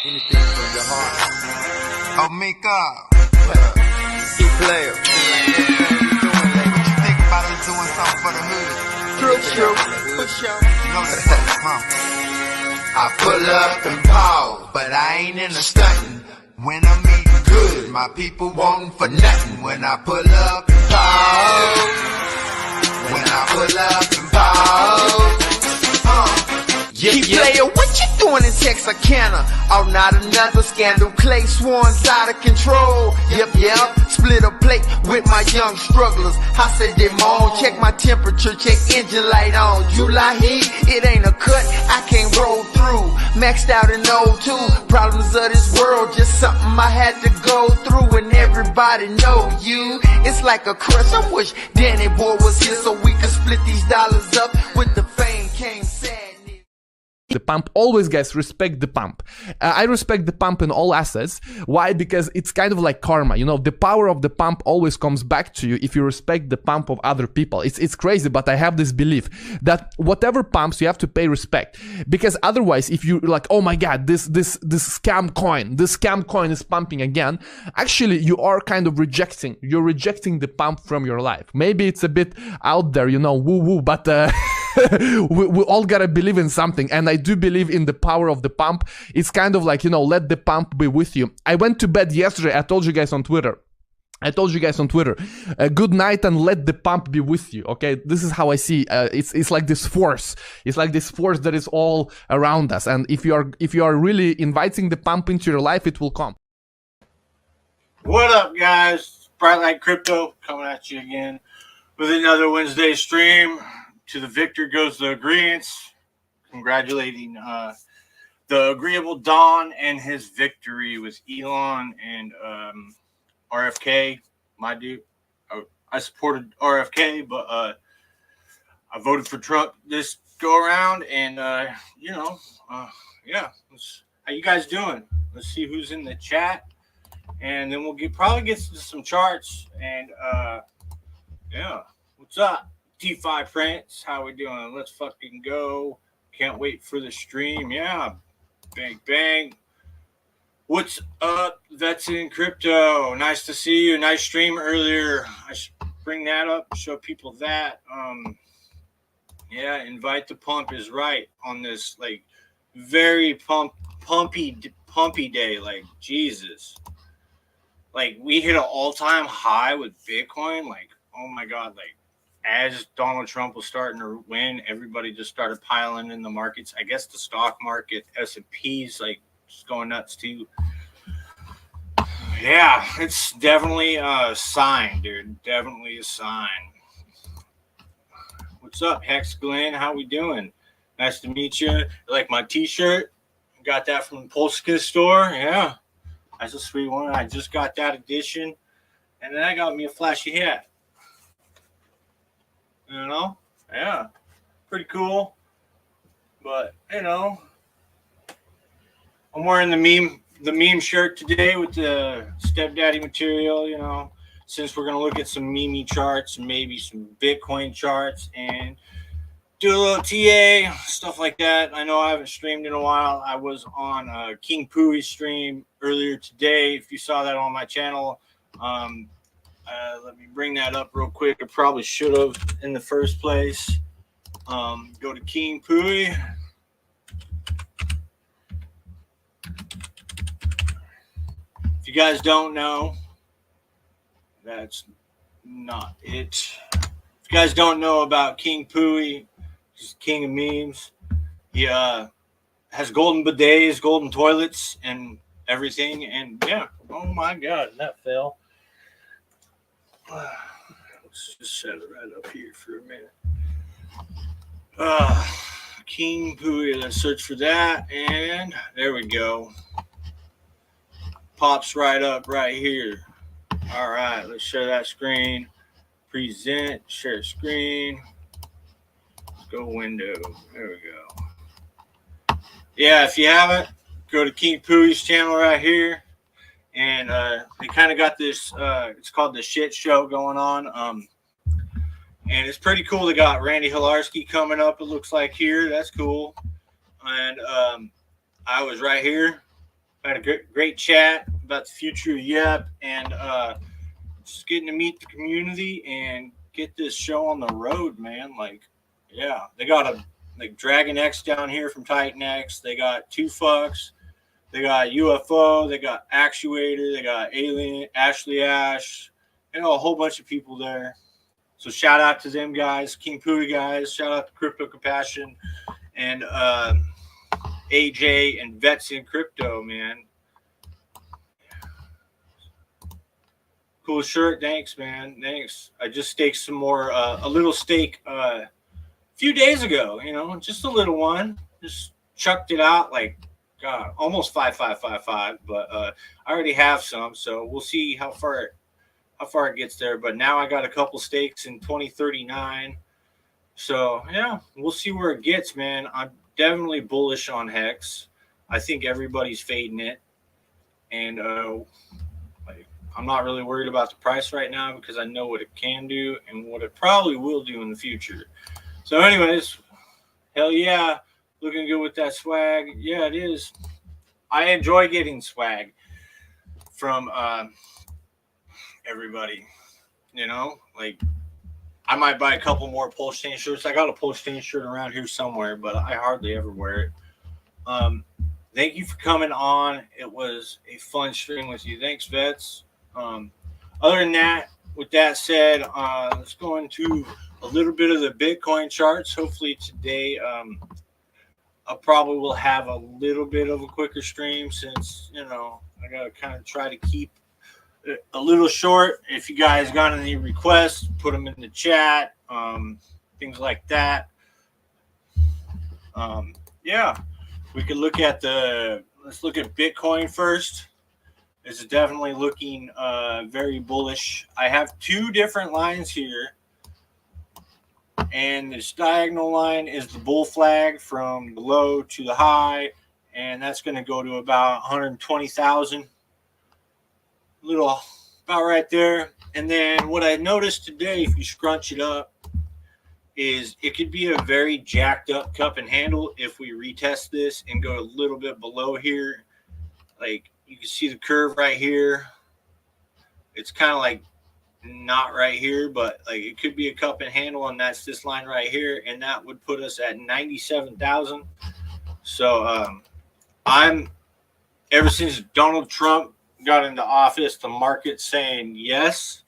Anything from your heart. Oh, Mika. Player. What you think about us doing something for the hood? True. You know that's huh? I pull up and pause, but I ain't in the stunting. When I'm eating good, my people wantin' for nothing. When I pull up and pause, when I pull up and pause, Player, what you doing in Texarkana? Oh, not another scandal. Clay Swan's out of control. Yep. Split a plate with my young strugglers. I said them on. Check my temperature, check engine light on. July heat, it ain't a cut, I can't roll through. Maxed out in 02. Problems of this world, just something I had to go through. And everybody know you. It's like a crush. I wish Danny Boy was here so we could split these dollars up. With the fame came sadness. The pump. Always, guys, respect the pump. I respect the pump in all assets. Why? Because it's kind of like karma. You know, the power of the pump always comes back to you if you respect the pump of other people. It's crazy, but I have this belief that whatever pumps, you have to pay respect. Because otherwise, if you like, oh my god, this scam coin is pumping again, actually you are kind of rejecting the pump from your life. Maybe it's a bit out there, you know, woo, but we all gotta believe in something, and I do believe in the power of the pump. It's kind of like, you know, let the pump be with you. I went to bed yesterday. I told you guys on Twitter, good night and let the pump be with you. Okay, this is how I see. It's like this force. It's like this force that is all around us. And if you are really inviting the pump into your life, it will come. What up, guys? Bright Light Crypto coming at you again with another Wednesday stream. To the victor goes the Agreeance. Congratulating the Agreeable Don and his victory with Elon and RFK. My dude, I supported RFK, but I voted for Trump this go around. And yeah. How you guys doing? Let's see who's in the chat, and then we'll probably get to some charts. And yeah, what's up? T5 Prince, how we doing? Let's fucking go. Can't wait for the stream. Yeah. Bang. What's up? That's in crypto. Nice to see you. Nice stream earlier. I should bring that up, show people that. Yeah, invite the pump is right on this, like, very pumpy day. Like, Jesus. Like, we hit an all-time high with Bitcoin. Like, oh my God, like, as Donald Trump was starting to win, everybody just started piling in the markets. I guess the stock market, S&P's like just going nuts too. Yeah, it's definitely a sign, dude. Definitely a sign. What's up, Hex Glenn? How we doing? Nice to meet you. You like my t-shirt? Got that from the Pulsechain store. Yeah, that's a sweet one. I just got that edition. And then I got me a flashy hat. You know, yeah, pretty cool. But you know, I'm wearing the meme shirt today with the stepdaddy material. You know, since we're gonna look at some meme charts, maybe some Bitcoin charts, and do a little TA stuff like that. I know I haven't streamed in a while. I was on King Pooey's stream earlier today. If you saw that on my channel. Let me bring that up real quick. I probably should have in the first place. Go to King Pooey. If you guys don't know, that's not it. If you guys don't know about King Pooey, he's king of memes. He has golden bidets, golden toilets, and everything. And yeah, oh my God, that fell. Let's just set it right up here for a minute. King Pooey, let's search for that, and there we go. Pops right up right here. All right, let's share that screen. Present, share screen. Let's go window. There we go. Yeah, if you haven't, go to King Pooey's channel right here. And they kind of got this, it's called The Shit Show going on. And it's pretty cool. They got Randy Hilarski coming up, it looks like here. That's cool. And I was right here. had a great chat about the future of Yep, and just getting to meet the community and get this show on the road, man. Like, yeah, they got a like Dragon X down here from Titan X. They got Two Fucks. They got UFO. They got Actuator. They got Alien, Ashley Ash. You know, a whole bunch of people there. So shout out to them guys, King Pooty guys. Shout out to Crypto Compassion and AJ and Vets in Crypto, man. Cool shirt. Thanks, man. Thanks. I just staked some more, a little stake a few days ago, you know, just a little one. Just chucked it out like, God, almost 5,555, but I already have some, so we'll see how far it gets there. But now I got a couple stakes in 2039, so yeah, we'll see where it gets, man. I'm definitely bullish on Hex. I think everybody's fading it, and I'm not really worried about the price right now because I know what it can do and what it probably will do in the future. So, anyways, hell yeah. Looking good with that swag. Yeah, it is. I enjoy getting swag from everybody. You know, like I might buy a couple more Pulsechain shirts. I got a Pulsechain shirt around here somewhere, but I hardly ever wear it. Thank you for coming on. It was a fun stream with you. Thanks, Vets. Other than that, with that said, let's go into a little bit of the Bitcoin charts. Hopefully today, I probably will have a little bit of a quicker stream since, you know, I got to kind of try to keep it a little short. If you guys got any requests, put them in the chat, things like that. Yeah, we could look at let's look at Bitcoin first. It's definitely looking very bullish. I have two different lines here. And this diagonal line is the bull flag from the low to the high, and that's going to go to about 120,000, little about right there. And then what I noticed today, if you scrunch it up, is it could be a very jacked up cup and handle if we retest this and go a little bit below here. Like you can see the curve right here. It's kind of like not right here, but like it could be a cup and handle, and that's this line right here, and that would put us at 97,000. So I'm ever since Donald Trump got into office, the market's saying yes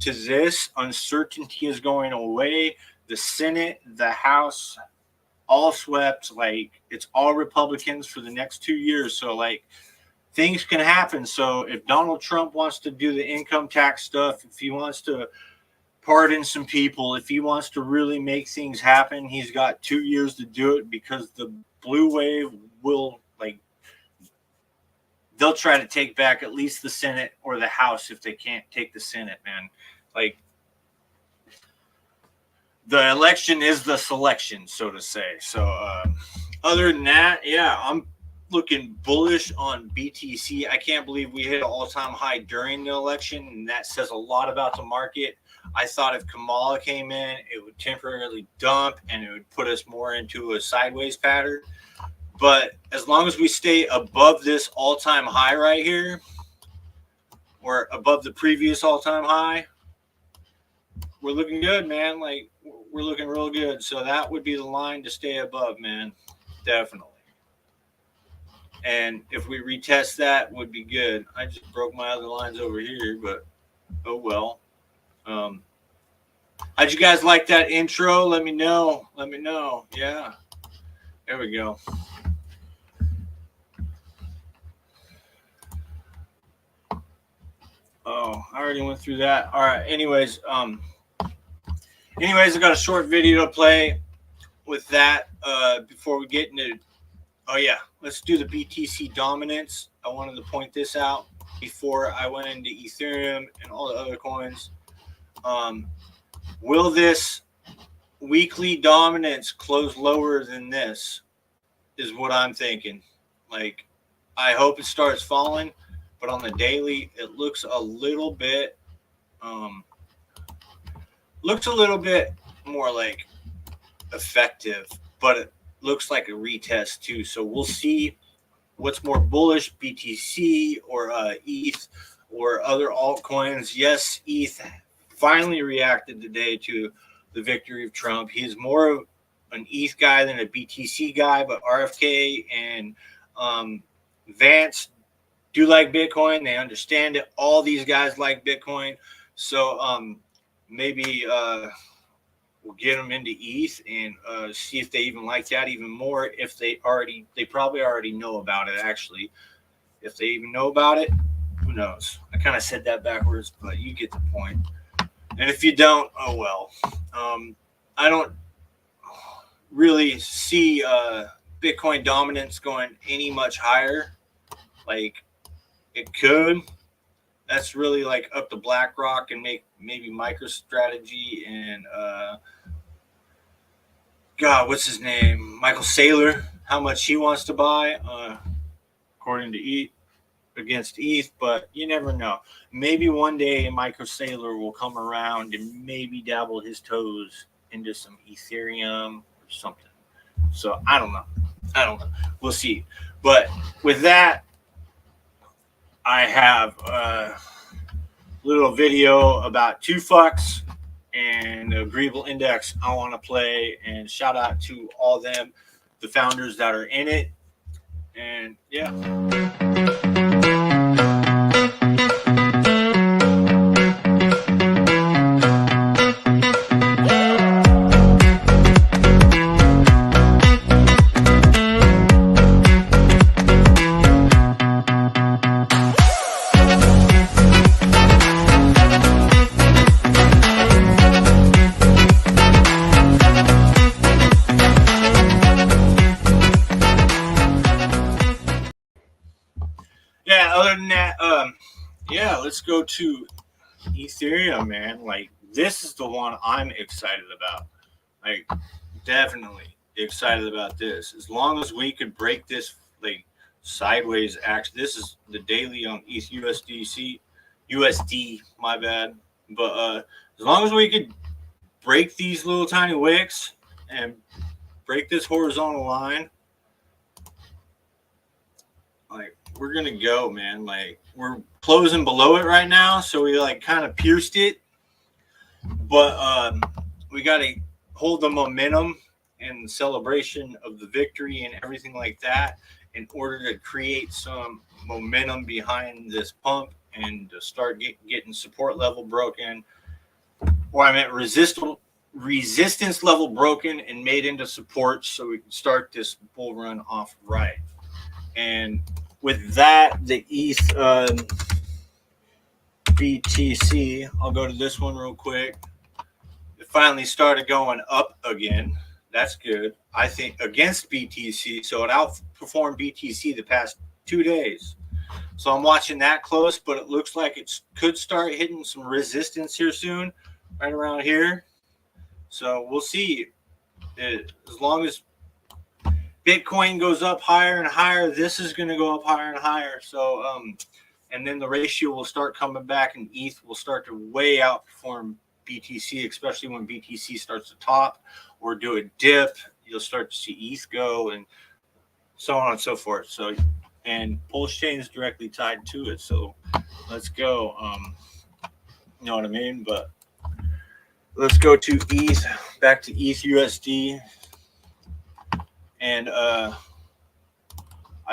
to this. Uncertainty is going away. The Senate, the House, all swept. Like it's all Republicans for the next 2 years. So like things can happen. So if Donald Trump wants to do the income tax stuff, if he wants to pardon some people, if he wants to really make things happen, he's got 2 years to do it because the blue wave will, like, they'll try to take back at least the Senate or the House if they can't take the Senate, man. Like, the election is the selection, so to say. So other than that, yeah, I'm looking bullish on BTC. I can't believe we hit an all-time high during the election, and that says a lot about the market. I thought if Kamala came in, it would temporarily dump and it would put us more into a sideways pattern. But as long as we stay above this all-time high right here, or above the previous all-time high, we're looking good, man. Like, we're looking real good. So that would be the line to stay above, man. Definitely. And if we retest that, would be good. I just broke my other lines over here, but oh well. How'd you guys like that intro? Let me know. Let me know. Yeah. There we go. Oh, I already went through that. All right. Anyways, I got a short video to play with that before we get into. Oh yeah, let's do the BTC dominance. I wanted to point this out before I went into Ethereum and all the other coins. Will this weekly dominance close lower than this? Is what I'm thinking. Like, I hope it starts falling, but on the daily, it looks a little bit more like effective, but it looks like a retest too. So we'll see what's more bullish, BTC or ETH or other altcoins? Yes, ETH finally reacted today to the victory of Trump. He's more of an ETH guy than a BTC guy, but RFK and Vance do like Bitcoin. They understand it. All these guys like Bitcoin. So maybe we'll get them into ETH and see if they even like that even more. If they probably already know about it, actually. If they even know about it, who knows? I kind of said that backwards, but you get the point. And if you don't, oh well. I don't really see Bitcoin dominance going any much higher. Like, it could. That's really like up to BlackRock and maybe MicroStrategy and God, what's his name? Michael Saylor. How much he wants to buy, according to ETH, against ETH, but you never know. Maybe one day Michael Saylor will come around and maybe dabble his toes into some Ethereum or something. So I don't know. We'll see. But with that, I have a little video about 2FUCks and the Agreeable Index I want to play, and shout out to all them, the founders that are in it. And yeah. Other than that, let's go to Ethereum, man. Like, this is the one I'm excited about. Like, definitely excited about this. As long as we could break this, like, sideways action. This is the daily on ETH USD, my bad. But as long as we could break these little tiny wicks and break this horizontal line, like, we're gonna go, man. Like, we're closing below it right now, so we like kind of pierced it, but we got to hold the momentum and celebration of the victory and everything like that in order to create some momentum behind this pump and to start getting support level broken, or I meant resistance level broken and made into support, so we can start this bull run off right. And with that, the ETH BTC, I'll go to this one real quick. It finally started going up again. That's good. I think against BTC, so it outperformed BTC the past 2 days. So I'm watching that close, but it looks like it could start hitting some resistance here soon, right around here. So we'll see. As long as Bitcoin goes up higher and higher, this is going to go up higher and higher. So, and then the ratio will start coming back, and ETH will start to way outperform BTC, especially when BTC starts to top or do a dip. You'll start to see ETH go, and so on and so forth. So, and Pulsechain is directly tied to it. So, let's go. You know what I mean? But let's go to ETH, back to ETH USD. And I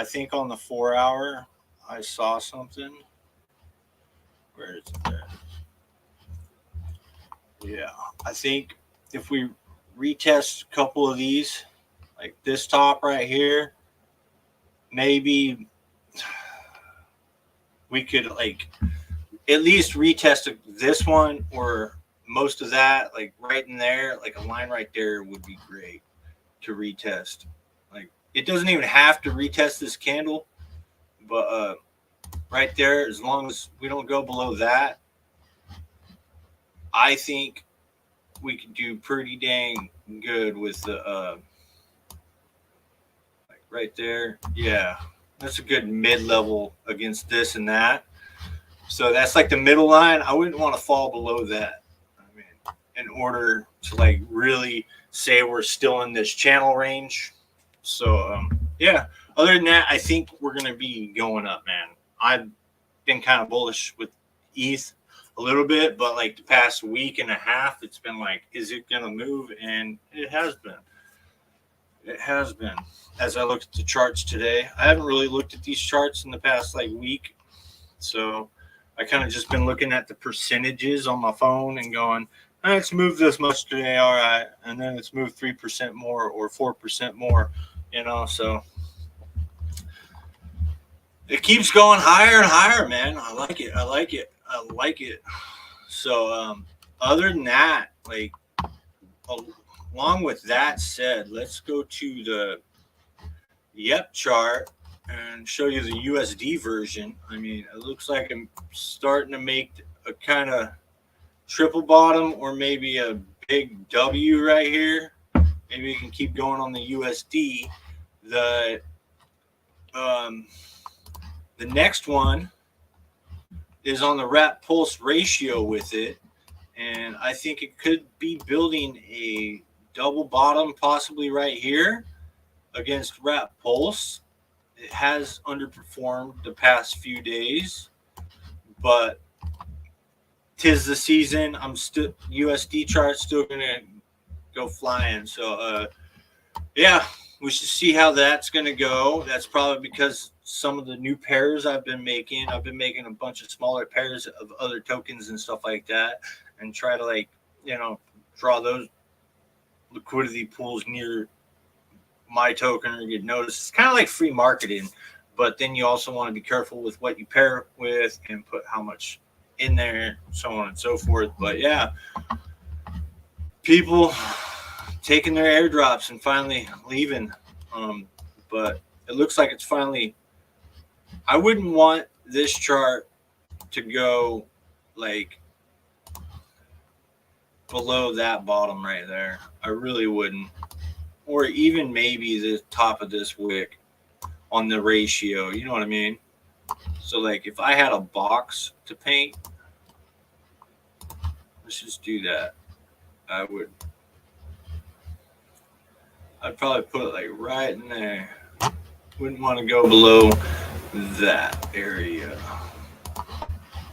think on the 4 hour, I saw something. Where is it there? Yeah, I think if we retest a couple of these, like this top right here, maybe we could like at least retest this one or most of that, like right in there, like a line right there would be great to retest. Like, it doesn't even have to retest this candle, but right there, as long as we don't go below that, I think we could do pretty dang good with the like right there. Yeah, that's a good mid-level against this and that. So that's like the middle line. I wouldn't want to fall below that, I mean, in order to like really say we're still in this channel range. So yeah, Other than that, I think we're going to be going up, man. I've been kind of bullish with ETH a little bit, but like the past week and a half, it's been like, is it going to move? And it has been. It has been. As I looked at the charts today, I haven't really looked at these charts in the past like week. So I kind of just been looking at the percentages on my phone and going, it's moved this much today, all right. And then it's moved 3% more or 4% more, so it keeps going higher and higher, man. I like it. I like it. I like it. So other than that, like along with that said, let's go to the YEP chart and show you the USD version. I mean, it looks like I'm starting to make a kind of triple bottom or maybe a big W right here. Maybe we can keep going on the USD. The next one is on the wrap pulse ratio with it, and I think it could be building a double bottom possibly right here against wrap pulse. It has underperformed the past few days, but tis the season. I'm still USD chart still gonna go flying. So yeah, we should see how that's gonna go. That's probably because some of the new pairs I've been making a bunch of smaller pairs of other tokens and stuff like that, and try to draw those liquidity pools near my token or get noticed. It's kind of like free marketing, but then you also want to be careful with what you pair with and put how much in there, so on and so forth. But yeah, people taking their airdrops and finally leaving. But it looks like it's finally. I wouldn't want this chart to go like below that bottom right there. I really wouldn't. Or even maybe the top of this wick on the ratio. You know what I mean? So like if I had a box to paint, let's just do that. I'd probably put it like right in there. Wouldn't want to go below that area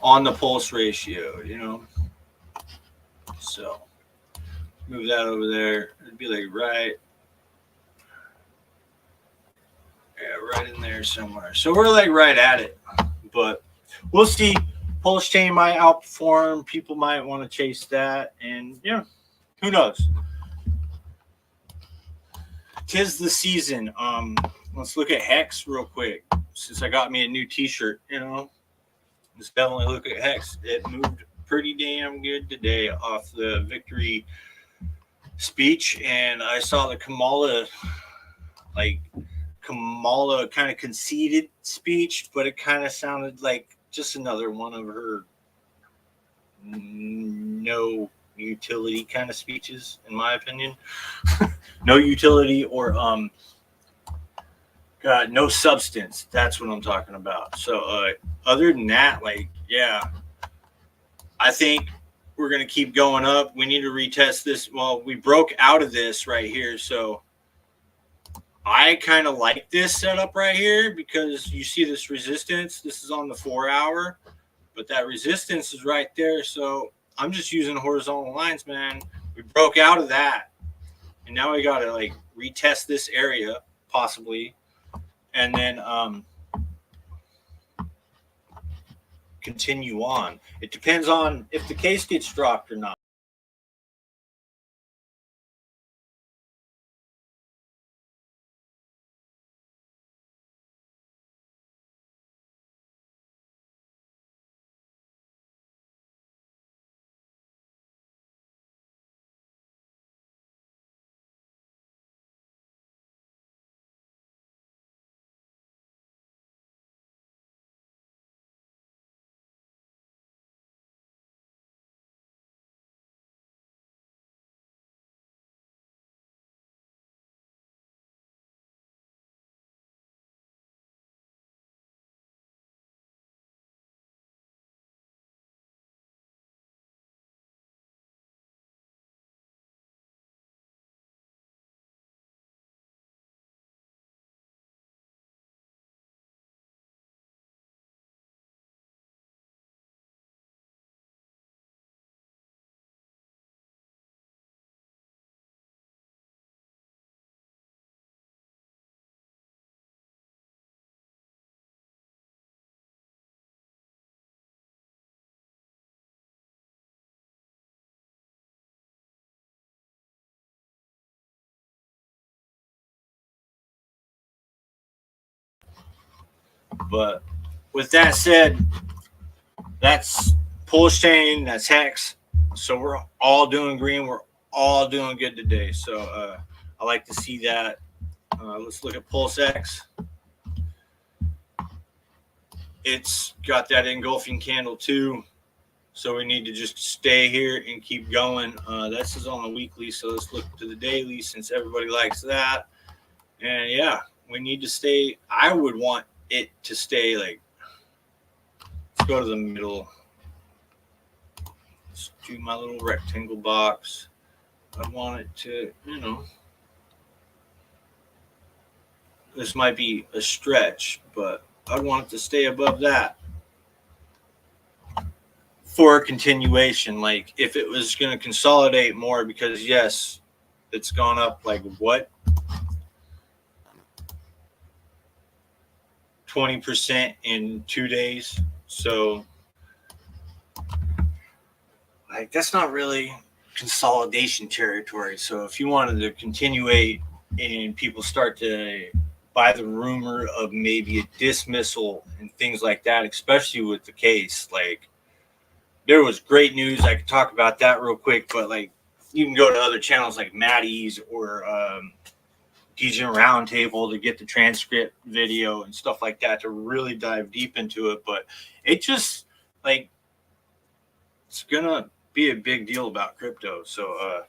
on the pulse ratio, So move that over there. It'd be like right in there somewhere. So we're like right at it, but we'll see. Pulsechain might outperform. People might want to chase that, and who knows? Tis the season. Let's look at Hex real quick. Since I got me a new T-shirt, let's definitely look at Hex. It moved pretty damn good today off the victory speech, and I saw the Kamala kind of conceded speech, but it kind of sounded like just another one of her no utility kind of speeches, in my opinion. No utility or no substance. That's what I'm talking about. So other than that, I think we're going to keep going up. We need to retest this. Well, we broke out of this right here. So I kind of like this setup right here because you see this resistance. This is on the 4 hour, but that resistance is right there. So I'm just using horizontal lines, man. We broke out of that. And now we got to retest this area possibly. And then continue on. It depends on if the case gets dropped or not. But with that said, that's Pulsechain, that's Hex. So we're all doing green. We're all doing good today. So I like to see that. Let's look at PulseX. It's got that engulfing candle too. So we need to just stay here and keep going. This is on the weekly, so let's look to the daily since everybody likes that. And yeah, we need to stay. I would want it to stay like, let's go to the middle. Let's do my little rectangle box. I want it to, you know, this might be a stretch, but I want it to stay above that for a continuation. Like if it was going to consolidate more, because yes, it's gone up like what? 20% in 2 days. So like that's not really consolidation territory. So if you wanted to continuate and people start to buy the rumor of maybe a dismissal and things like that, especially with the case, like there was great news. I could talk about that real quick, but like you can go to other channels like Maddie's or Degen Roundtable to get the transcript video and stuff like that to really dive deep into it. But it just like it's gonna be a big deal about crypto. So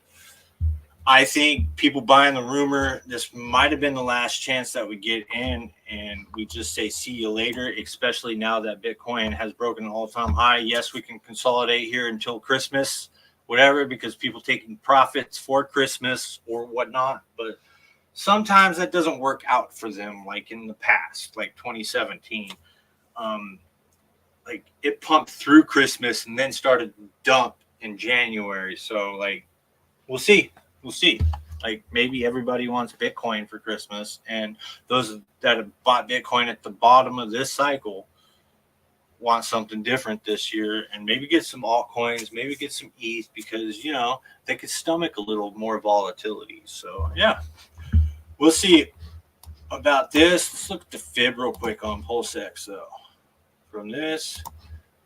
I think people buying the rumor, this might have been the last chance that we get in, and we just say see you later, especially now that Bitcoin has broken an all-time high. Yes, we can consolidate here until Christmas, whatever, because people taking profits for Christmas or whatnot. But sometimes that doesn't work out for them, like in the past, like 2017. Like it pumped through Christmas and then started to dump in January. So like we'll see. We'll see. Like maybe everybody wants Bitcoin for Christmas, and those that have bought Bitcoin at the bottom of this cycle want something different this year, and maybe get some altcoins, maybe get some ETH, because you know they could stomach a little more volatility. So yeah, we'll see about this. Let's look at the fib real quick on PulseX though. From this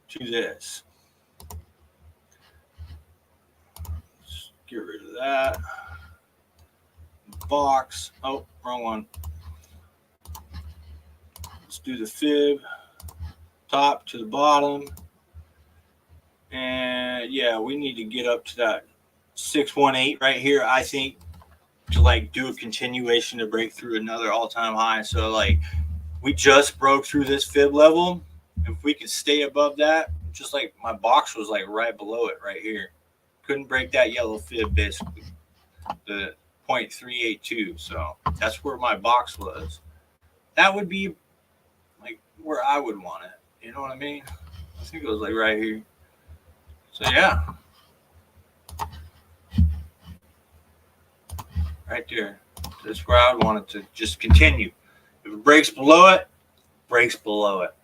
to this. Let's get rid of that. Box. Oh, wrong one. Let's do the fib. Top to the bottom. And yeah, we need to get up to that 618 right here, I think, to like do a continuation to break through another all-time high. So like we just broke through this fib level. If we could stay above that, just like my box was like right below it right here. Couldn't break that yellow fib basically. The 0.382. So that's where my box was. That would be like where I would want it. You know what I mean? I think it was like right here. So yeah. Right there. That's where I would want it to just continue. If it breaks below it, breaks below it.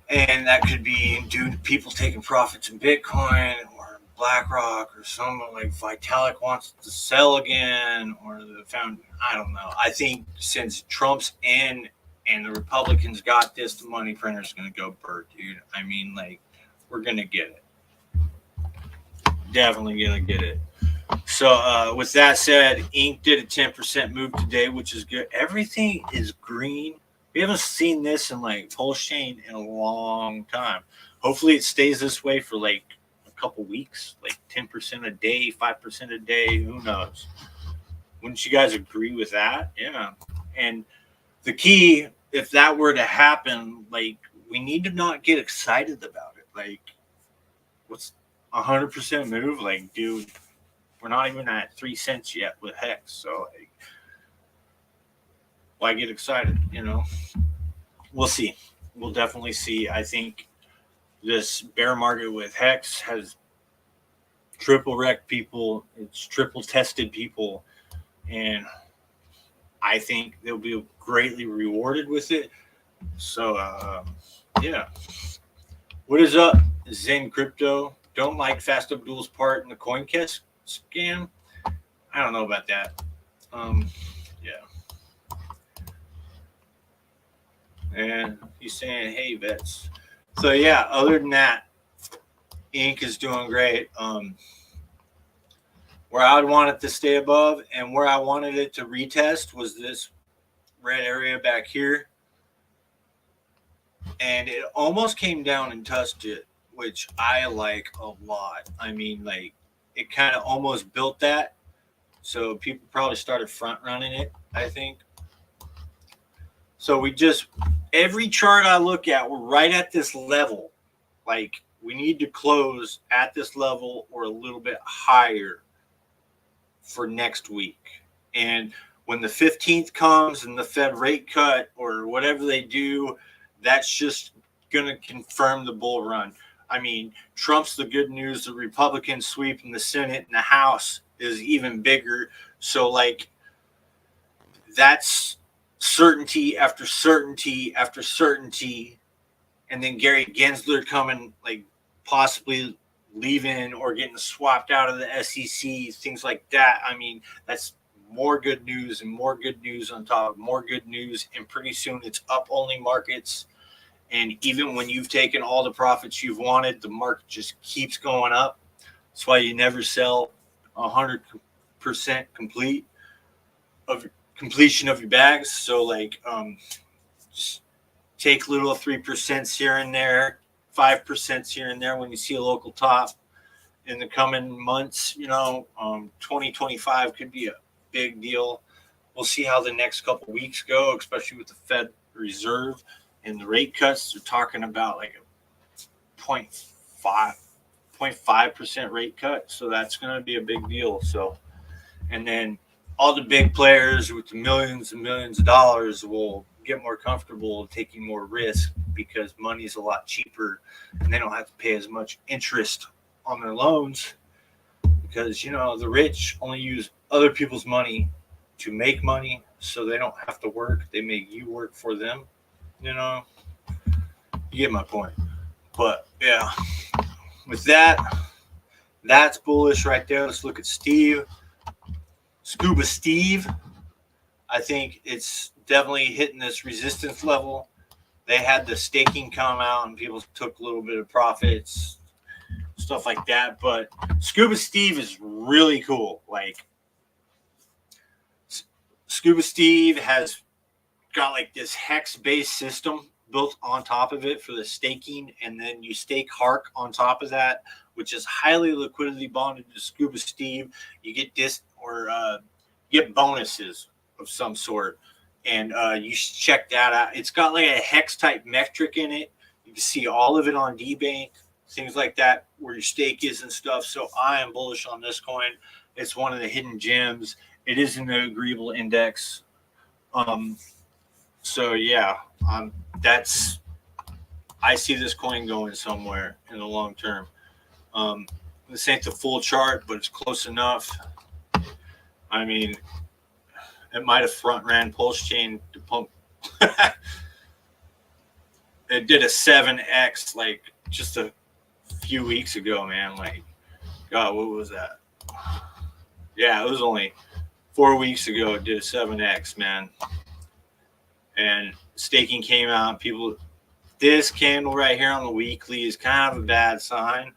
And that could be due to people taking profits in Bitcoin or BlackRock or someone like Vitalik wants to sell again, or the found. I don't know. I think since Trump's in and the Republicans got this, the money printer's going to go bird, dude. I mean, like, we're going to get it. Definitely going to get it. So with that said, Inc. did a 10% move today, which is good. Everything is green. We haven't seen this in like Pulsechain in a long time. Hopefully it stays this way for like a couple weeks, like 10% a day, 5% a day. Who knows? Wouldn't you guys agree with that? Yeah. And the key, if that were to happen, like we need to not get excited about it. Like what's 100% move? Like, dude, we're not even at 3 cents yet with Hex. So like, why get excited? You know, we'll see. We'll definitely see. I think this bear market with Hex has triple wrecked people. It's triple tested people. And I think they'll be greatly rewarded with it. So, yeah. What is up, Zen Crypto? Don't like Fast Abdul's part in the CoinKest scam? I don't know about that. Yeah. And he's saying, hey, vets. So, yeah, other than that, Inc. is doing great. Where I would want it to stay above and where I wanted it to retest was this red area back here. And it almost came down and touched it, which I like a lot. I mean, like, it kind of almost built that. So people probably started front running it, I think. So we just, every chart I look at, we're right at this level. Like, we need to close at this level or a little bit higher for next week. And when the 15th comes and the Fed rate cut or whatever they do, that's just going to confirm the bull run. I mean, Trump's the good news. The Republican sweep in the Senate and the House is even bigger. So, like, that's certainty after certainty after certainty. And then Gary Gensler coming, like, possibly leaving or getting swapped out of the SEC, things like that. I mean, that's more good news and more good news on top of more good news. And pretty soon it's up only markets. And even when you've taken all the profits you've wanted, the market just keeps going up. That's why you never sell 100% complete of completion of your bags. So, like, just take little 3% here and there, 5% here and there when you see a local top. In the coming months, 2025 could be a big deal. We'll see how the next couple of weeks go, especially with the Fed Reserve and the rate cuts. They're talking about like a 0.5% rate cut. So that's going to be a big deal. So, and then all the big players with the millions and millions of dollars will get more comfortable taking more risk because money is a lot cheaper and they don't have to pay as much interest on their loans because, the rich only use other people's money to make money so they don't have to work. They make you work for them. You get my point. But, yeah, with that, that's bullish right there. Let's look at Steve. Scuba Steve. I think it's definitely hitting this resistance level. They had the staking come out and people took a little bit of profits, stuff like that. But Scuba Steve is really cool. Like, Scuba Steve has got like this hex-based system built on top of it for the staking, and then you stake Hark on top of that, which is highly liquidity bonded to Scuba Steve. You get get bonuses of some sort, and you should check that out. It's got like a hex type metric in it. You can see all of it on DBank, things like that, where your stake is and stuff. So I am bullish on this coin. It's one of the hidden gems. It is in the Agreeable Index. So yeah, I see this coin going somewhere in the long term. This ain't the full chart, but it's close enough. I mean, it might have front ran Pulsechain to pump. It did a 7x like just a few weeks ago, man. Like, God, what was that? Yeah, it was only 4 weeks ago. It did a 7x, man. And staking came out. People, this candle right here on the weekly is kind of a bad sign,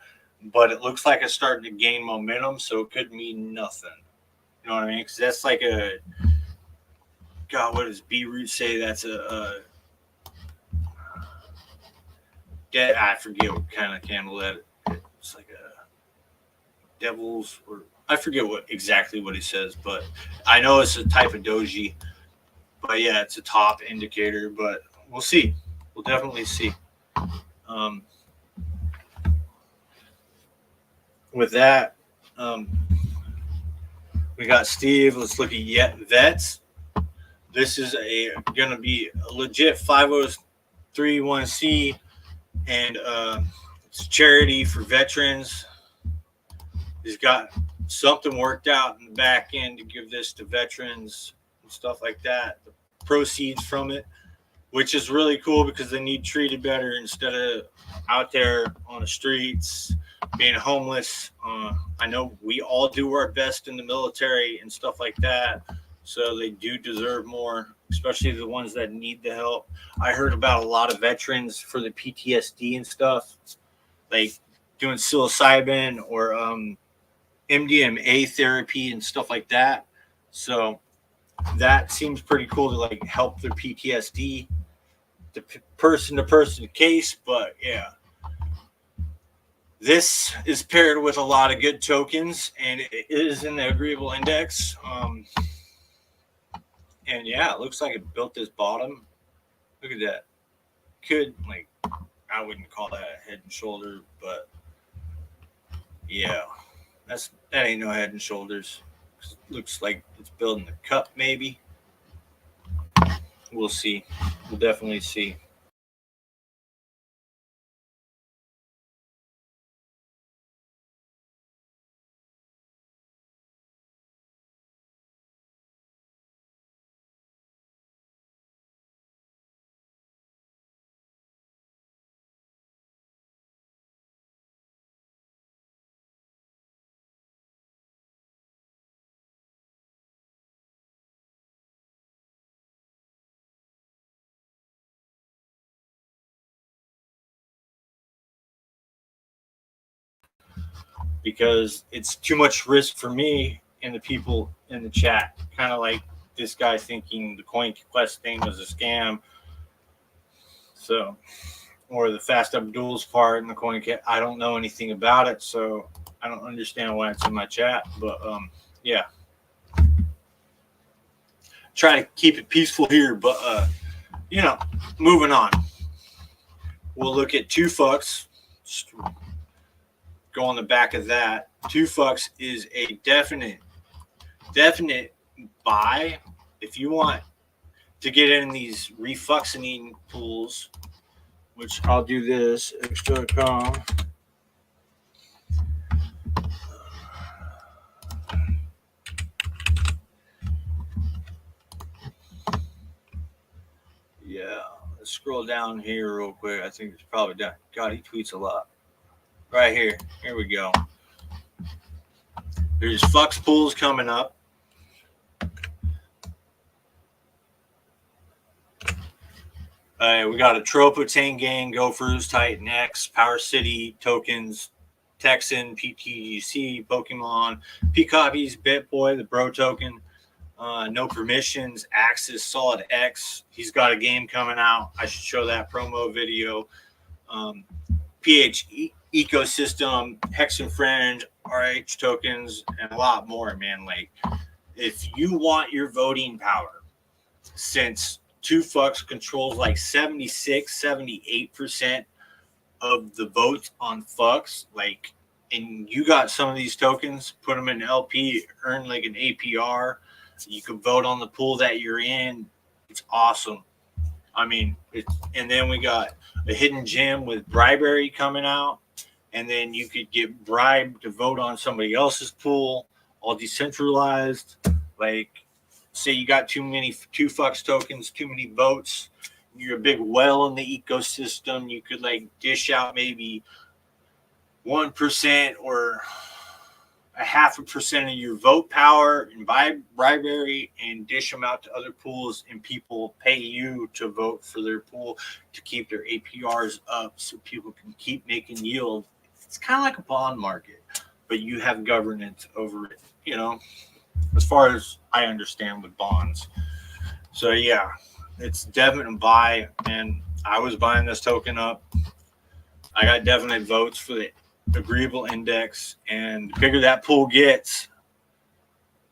but it looks like it's starting to gain momentum, so it could mean nothing. You know what I mean? Because that's like God, what does B-Root say? That's I forget what kind of candle that. It's like a devil's, or I forget exactly what he says, but I know it's a type of doji. But yeah, it's a top indicator, but we'll see. We'll definitely see. With that, we got Steve. Let's look at Vets. This is going to be a legit 5031C, and it's a charity for veterans. He's got something worked out in the back end to give this to veterans and stuff like that. The proceeds from it, which is really cool because they need treated better instead of out there on the streets being homeless. I know we all do our best in the military and stuff like that, So they do deserve more, especially the ones that need the help. I heard about a lot of veterans for the PTSD and stuff, like doing psilocybin or MDMA therapy and stuff like that. So that seems pretty cool to like help their PTSD, the person to person case. But yeah, this is paired with a lot of good tokens, and it is in the agreeable index. And yeah, it looks like it built this bottom. Look at that. Could, like, I wouldn't call that a head and shoulder, but yeah, that ain't no head and shoulders. Looks like it's building the cup, maybe. We'll see. We'll definitely see. Because it's too much risk for me and the people in the chat. Kind of like this guy thinking the CoinQuest thing was a scam. So, or the Fast Abdul's part in the CoinQuest. I don't know anything about it, so I don't understand why it's in my chat. But yeah, try to keep it peaceful here. But you know, moving on. We'll look at 2 fucks. Just go on the back of that. 2 fucks is a definite buy if you want to get in these refuxening pools, which I'll do this extra.com. Yeah, let's scroll down here real quick. I think it's probably done. God, he tweets a lot. Right here. Here we go. There's Fux pools coming up. We got a Tropotain Gang, Gophers, Titan X, Power City, Tokens, Texan, PTGC, Pokemon, P-Copies, BitBoy, the Bro Token, No Permissions, Axis, Solid X. He's got a game coming out. I should show that promo video. PH Ecosystem, Hex and Fringe, RH tokens, and a lot more, man. Like, if you want your voting power, since 2 fucks controls like 76, 78% of the votes on fucks, like, and you got some of these tokens, put them in LP, earn like an APR. You can vote on the pool that you're in. It's awesome. I mean, and then we got a hidden gem with bribery coming out. And then you could get bribed to vote on somebody else's pool, all decentralized. Like, say you got 2 fucks tokens, too many votes. You're a big whale in the ecosystem. You could like dish out maybe 1% or 0.5% of your vote power and buy bribery and dish them out to other pools, and people pay you to vote for their pool to keep their APRs up so people can keep making yield. It's kind of like a bond market, but you have governance over it, you know, as far as I understand with bonds. So yeah, it's definitely a buy, and I was buying this token up. I got definite votes for the agreeable index, and the bigger that pool gets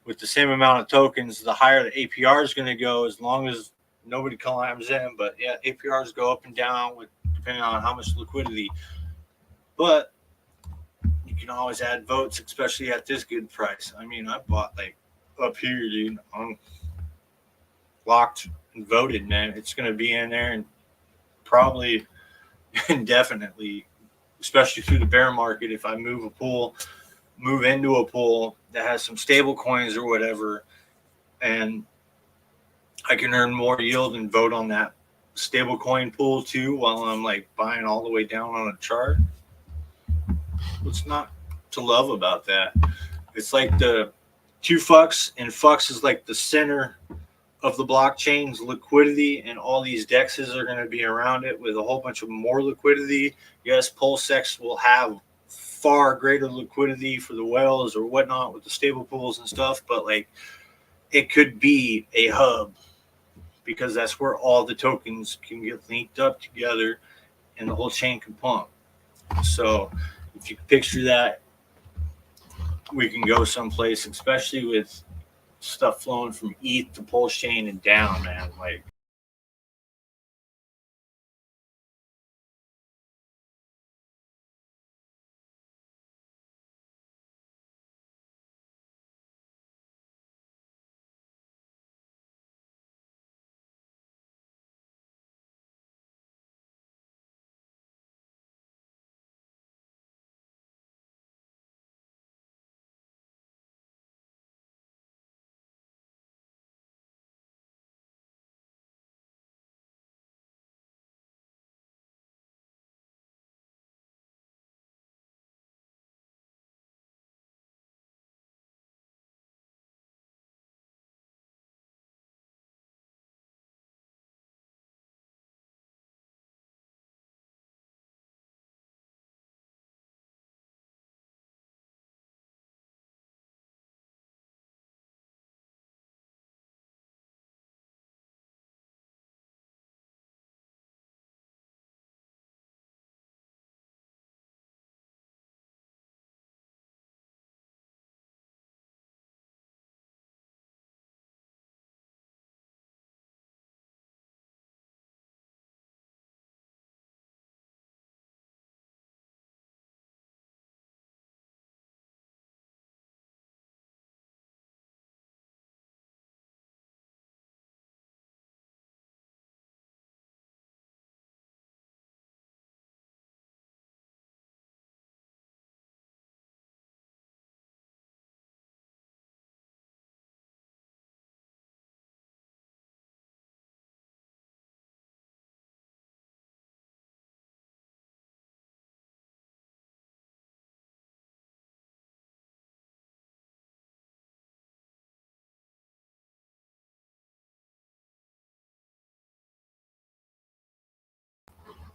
with the same amount of tokens, the higher the APR is going to go, as long as nobody climbs in. But yeah, APRs go up and down with depending on how much liquidity. But you can always add votes, especially at this good price. I mean, I bought like up here, dude. I'm locked and voted, man. It's going to be in there and probably indefinitely, especially through the bear market. If I move into a pool that has some stable coins or whatever, and I can earn more yield and vote on that stable coin pool too, while I'm like buying all the way down on a chart. What's not to love about that? It's like the two fucks, and fucks is like the center of the blockchain's liquidity, and all these dexes are going to be around it with a whole bunch of more liquidity. Yes, Pulsechain will have far greater liquidity for the whales or whatnot with the stable pools and stuff, but like it could be a hub because that's where all the tokens can get linked up together and the whole chain can pump. So if you picture that, we can go someplace, especially with stuff flowing from ETH to Pulsechain and down, man. Like,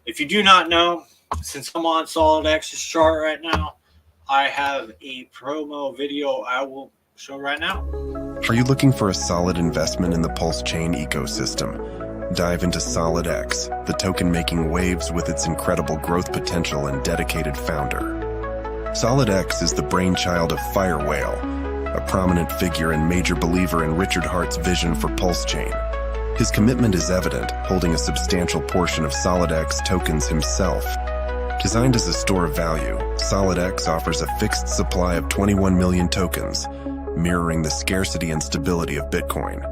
if you do not know, since I'm on SolidX's chart right now, I have a promo video I will show right now. Are you looking for a solid investment in the Pulsechain ecosystem? Dive into SolidX, the token making waves with its incredible growth potential and dedicated founder. SolidX is the brainchild of Firewhale, a prominent figure and major believer in Richard Hart's vision for Pulsechain. His commitment is evident, holding a substantial portion of SolidX tokens himself. Designed as a store of value, SolidX offers a fixed supply of 21 million tokens, mirroring the scarcity and stability of Bitcoin.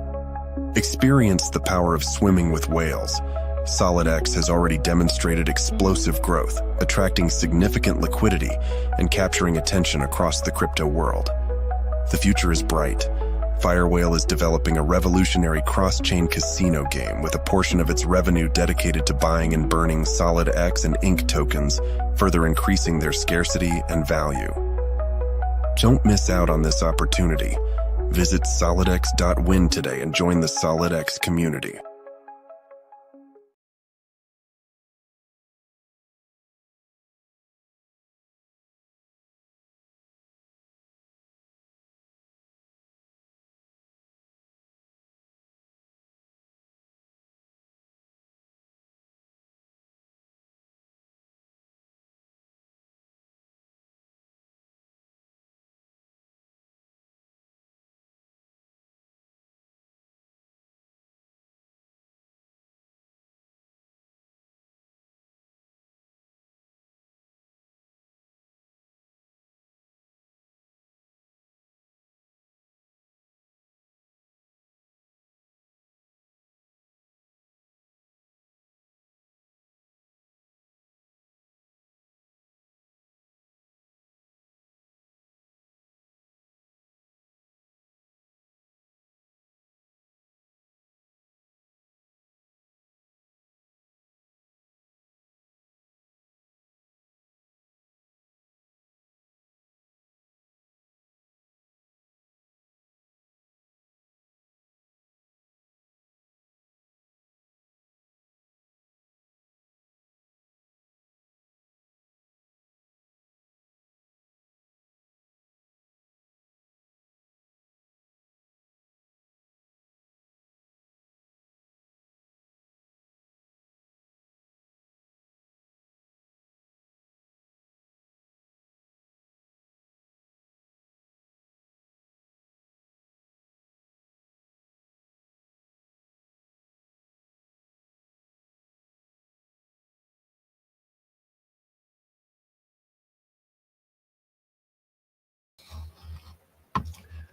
Experience the power of swimming with whales. SolidX has already demonstrated explosive growth, attracting significant liquidity and capturing attention across the crypto world. The future is bright. Firewhale is developing a revolutionary cross-chain casino game with a portion of its revenue dedicated to buying and burning SolidX and INC tokens, further increasing their scarcity and value. Don't miss out on this opportunity. Visit solidx.win today and join the SolidX community.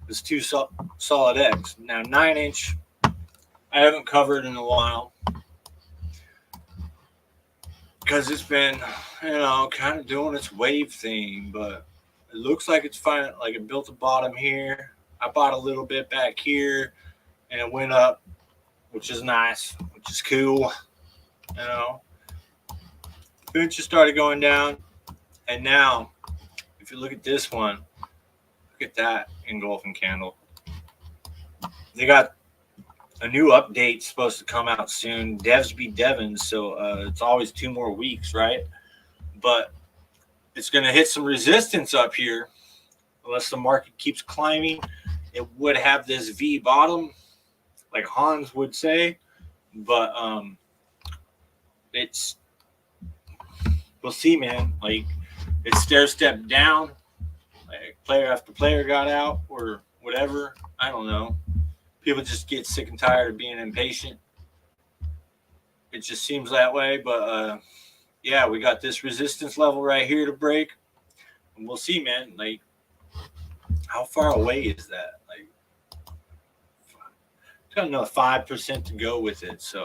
It's 2 solid X. Now 9-inch, I haven't covered in a while because it's been, kind of doing its wave thing, but it looks like it's fine. Like it built a bottom here. I bought a little bit back here, and it went up, which is nice, which is cool. Then it just started going down, and now, if you look at this one, look at that engulfing candle. They got a new update supposed to come out soon. Devs be devin, so it's always 2 more weeks, right? But it's going to hit some resistance up here. Unless the market keeps climbing, it would have this V bottom, like Hans would say. But we'll see, man. Like, it stair-stepped down. Like, player after player got out or whatever. I don't know. People just get sick and tired of being impatient. It just seems that way. But, yeah, we got this resistance level right here to break. And we'll see, man. Like, how far away is that? Like, it's got another 5% to go with it. So,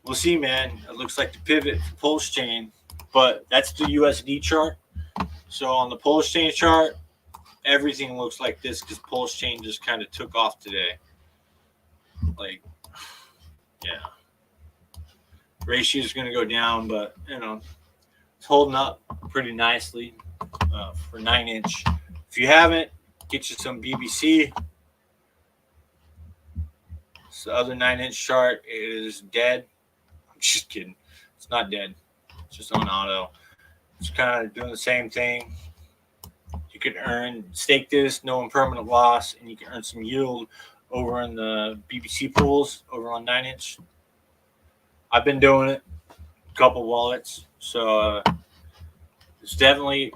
we'll see, man. It looks like the pivot for Pulsechain. But that's the USD chart. So, on the Pulsechain chart, everything looks like this because Pulsechain just kind of took off today. Like, yeah. Ratio is going to go down, but, it's holding up pretty nicely for 9-inch. If you haven't, get you some BBC. This other 9-inch chart is dead. I'm just kidding. It's not dead. It's just on auto. It's kind of doing the same thing. You can stake this, no impermanent loss, and you can earn some yield over in the BBC pools over on 9-inch. I've been doing it, a couple wallets. So it's definitely,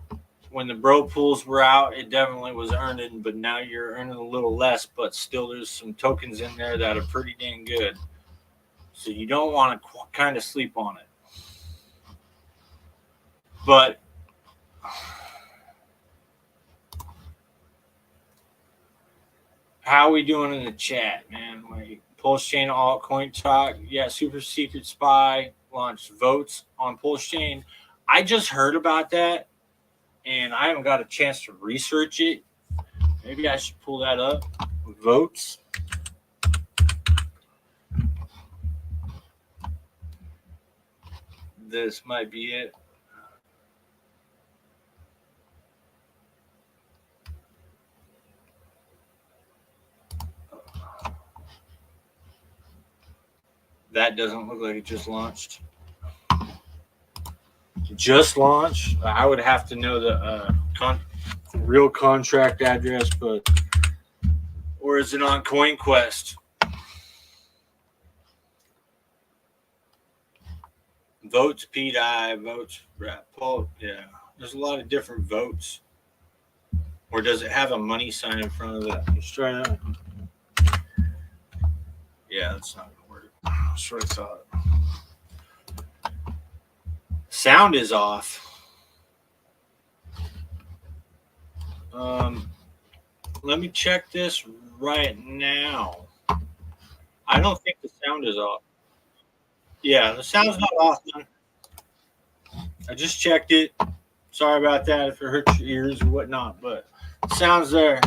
when the bro pools were out, it definitely was earning, but now you're earning a little less, but still there's some tokens in there that are pretty dang good. So you don't want to kind of sleep on it. But how are we doing in the chat, man? Like, Pulsechain altcoin talk. Yeah, Super Secret Spy launched votes on Pulsechain. I just heard about that, and I haven't got a chance to research it. Maybe I should pull that up. Votes. This might be it. That doesn't look like it just launched. Just launched. I would have to know the real contract address, but or is it on CoinQuest? Votes PDI, votes Paul. Yeah, there's a lot of different votes. Or does it have a money sign in front of it? Let's try that. Yeah, that's not gonna work. That's what I thought. Sound is off. Let me check this right now. I don't think the sound is off. Yeah, the sound's not off, man. I just checked it. Sorry about that if it hurts your ears or whatnot, but the sound's there.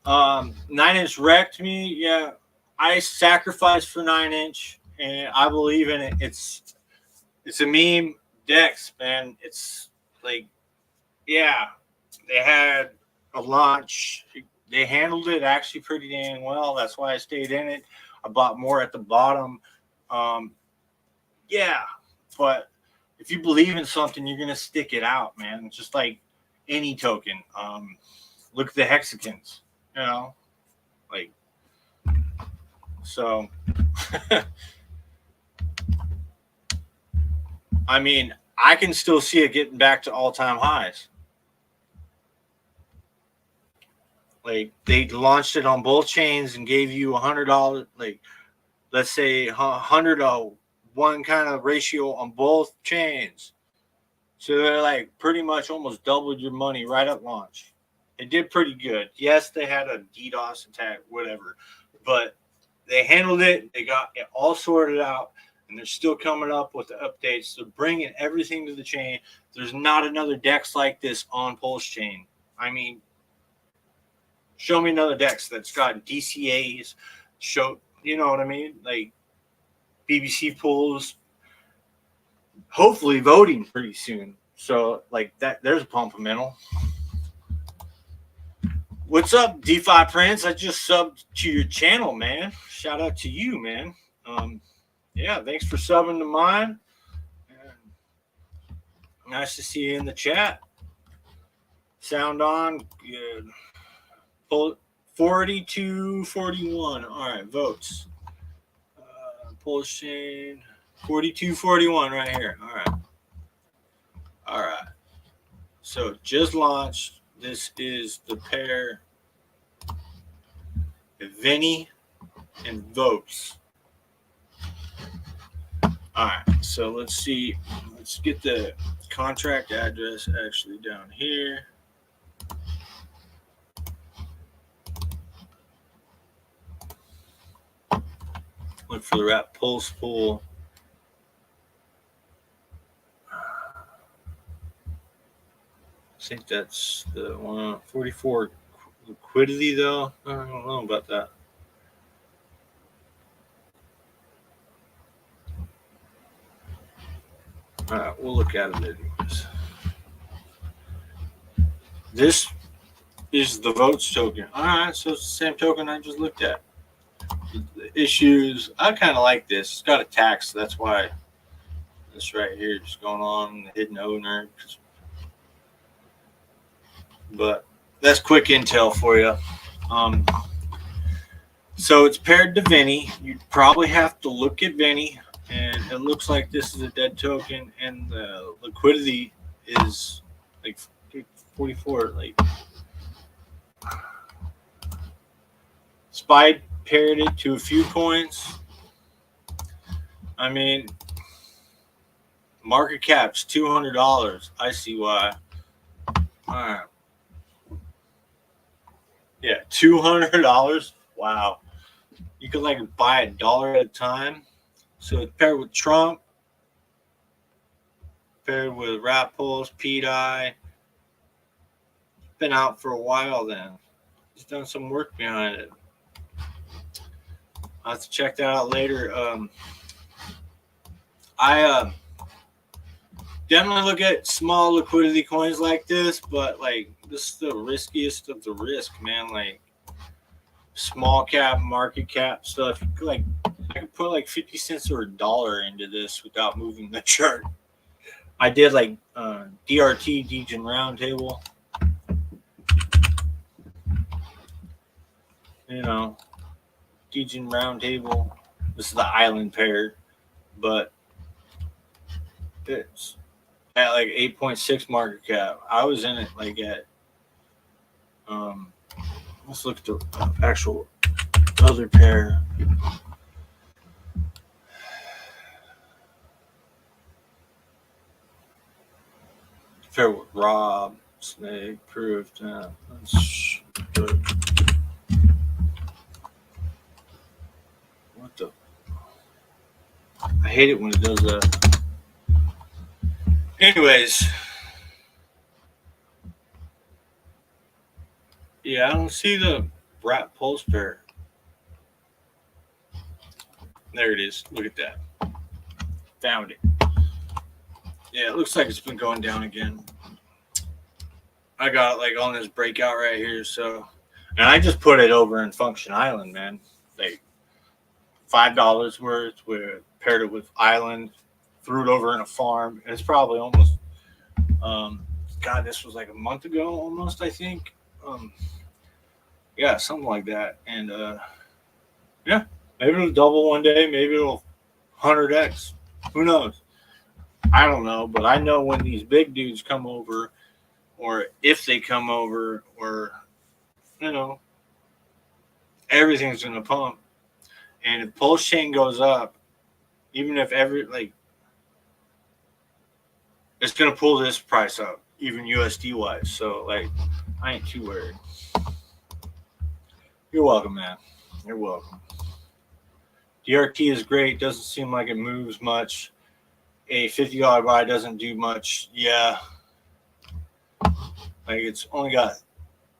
9-inch wrecked me. Yeah, I sacrificed for 9-inch, and I believe in it. It's a meme DEX, man. It's like, yeah, they had a launch. They handled it actually pretty dang well. That's why I stayed in it. I bought more at the bottom. Yeah, but if you believe in something, you're going to stick it out, man. Just like any token. Look at the hexagons, like, so, I mean, I can still see it getting back to all-time highs. Like, they launched it on both chains and gave you $100, like, let's say 100-1 kind of ratio on both chains. So they're like pretty much almost doubled your money right at launch. It did pretty good. Yes, they had a DDoS attack, whatever, but they handled it. They got it all sorted out, and they're still coming up with the updates. They're bringing everything to the chain. There's not another DEX like this on Pulsechain. I mean, show me another DEX that's got DCAs. Show, you know what I mean? Like BBC pools. Hopefully voting pretty soon. So like that, there's a pump-a-mental. What's up, DeFi Prince? I just subbed to your channel, man. Shout out to you, man. Yeah, thanks for subbing to mine. Nice to see you in the chat. Sound on. Good. 4241. All right, votes. Pulsechain. 4241 right here. All right. All right. So just launched. This is the pair Vinny and Votes. All right. So let's see. Let's get the contract address actually down here. Look for the wrap pulse pool. I think that's the 144 liquidity, though. I don't know about that. All right, we'll look at it anyways. This is the votes token. All right, so it's the same token I just looked at. The issues, I kind of like this. It's got a tax, so that's why this right here is going on, the hidden owner. But that's quick intel for you. So it's paired to Vinny. You'd probably have to look at Vinny, and it looks like this is a dead token, and the liquidity is like 44. Like Spy paired it to a few coins. I mean, market cap's $200. I see why. All right. Yeah, $200. Wow. You could like buy $1 at a time. So it's paired with Trump, paired with Rat Pulse, Pete Eye. Been out for a while then. He's done some work behind it. I'll have to check that out later. I definitely look at small liquidity coins like this, but like this is the riskiest of the risk, man. Like small cap, market cap stuff. Like I could put like 50 cents or $1 into this without moving the chart. I did like DRT, Degen Roundtable. You know, Degen Roundtable. This is the island pair, but it's at like 8.6 market cap. I was in it like at let's look at the actual other pair. Pair with Rob, Snake, Proved. Let's good. What the? I hate it when it does that. Anyways. Yeah, I don't see the Rat Pulse pair. There it is. Look at that. Found it. Yeah, it looks like it's been going down again. I got it like on this breakout right here. So, and I just put it over in Function Island, man. Like $5 worth. We paired it with Island, threw it over in a farm. And it's probably almost, God, this was like a month ago almost, I think. Yeah, something like that. And yeah, maybe it'll double one day. Maybe it'll 100x. Who knows? I don't know, but I know when these big dudes come over, or if they come over, or, you know, everything's going to pump. And if Pulsechain goes up, even if it's going to pull this price up, even USD wise. So, like, I ain't too worried. You're welcome, man. You're welcome. DRT is great. Doesn't seem like it moves much. A $50 buy doesn't do much. Yeah. Like it's only got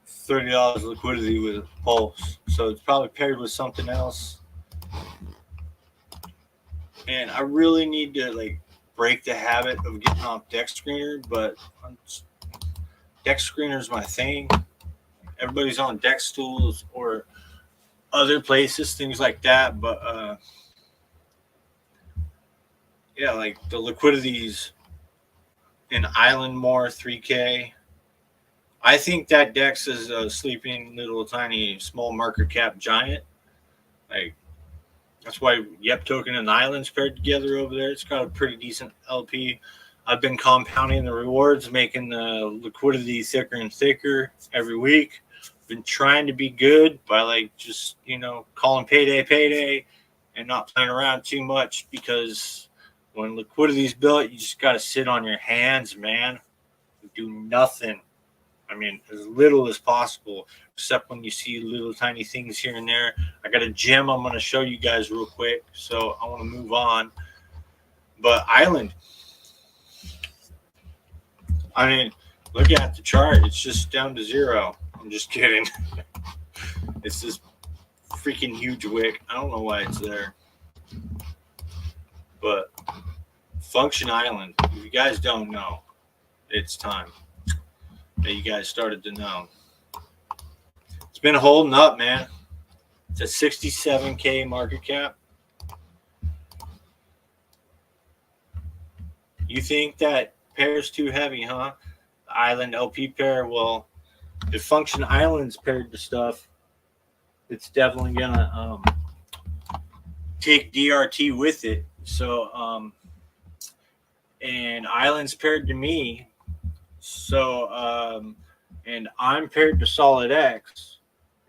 $30 liquidity with Pulse. So it's probably paired with something else. And I really need to like break the habit of getting off Dex Screener, but Dex Screener is my thing. Everybody's on Dex Tools or other places, things like that. But yeah, like the liquidities in Island More 3K. I think that Dex is a sleeping little tiny small market cap giant. Like that's why Yep Token and Islands paired together over there. It's got a pretty decent LP. I've been compounding the rewards, making the liquidity thicker and thicker every week. Been trying to be good by like just, you know, calling payday and not playing around too much, because when liquidity is built, you just got to sit on your hands, man. Do nothing. I mean, as little as possible, except when you see little tiny things here and there. I got a gem I'm going to show you guys real quick, so I want to move on. But Island, I mean, look at the chart. It's just down to 0. I'm just kidding. It's this freaking huge wick. I don't know why it's there. But Function Island, if you guys don't know, it's time that you guys started to know. It's been holding up, man. It's a 67K market cap. You think that pair is too heavy, huh? The Island LP pair. Well, if Function Island's paired to stuff, it's definitely gonna take DRT with it. So and Island's paired to me. So and I'm paired to Solid X.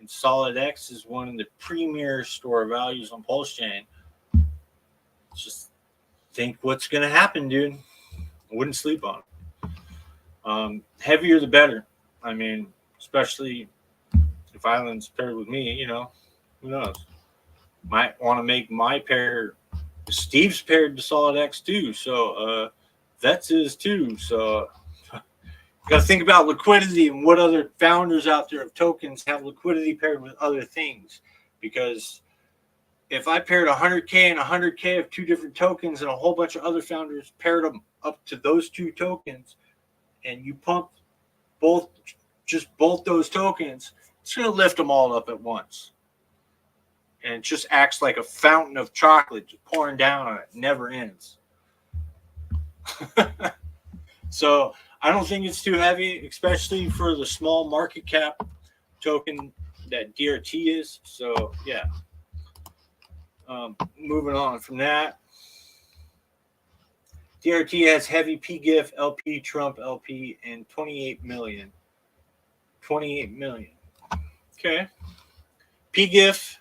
And Solid X is one of the premier store values on Pulsechain. Just think what's gonna happen, dude. I wouldn't sleep on it. Heavier the better. I mean, especially if Island's paired with me, you know, who knows? Might want to make my pair. Steve's paired to Solid X too, so Vets is too. So you got to think about liquidity and what other founders out there of tokens have liquidity paired with other things. Because if I paired 100K and 100K of two different tokens and a whole bunch of other founders paired them up to those two tokens, and you pump both those tokens, it's going to lift them all up at once. And it just acts like a fountain of chocolate just pouring down on it. It never ends. So I don't think it's too heavy, especially for the small market cap token that DRT is. So, yeah. Moving on from that. DRT has heavy PGIF, LP, Trump, LP, and 28 million. 28 million. Okay. PGIF,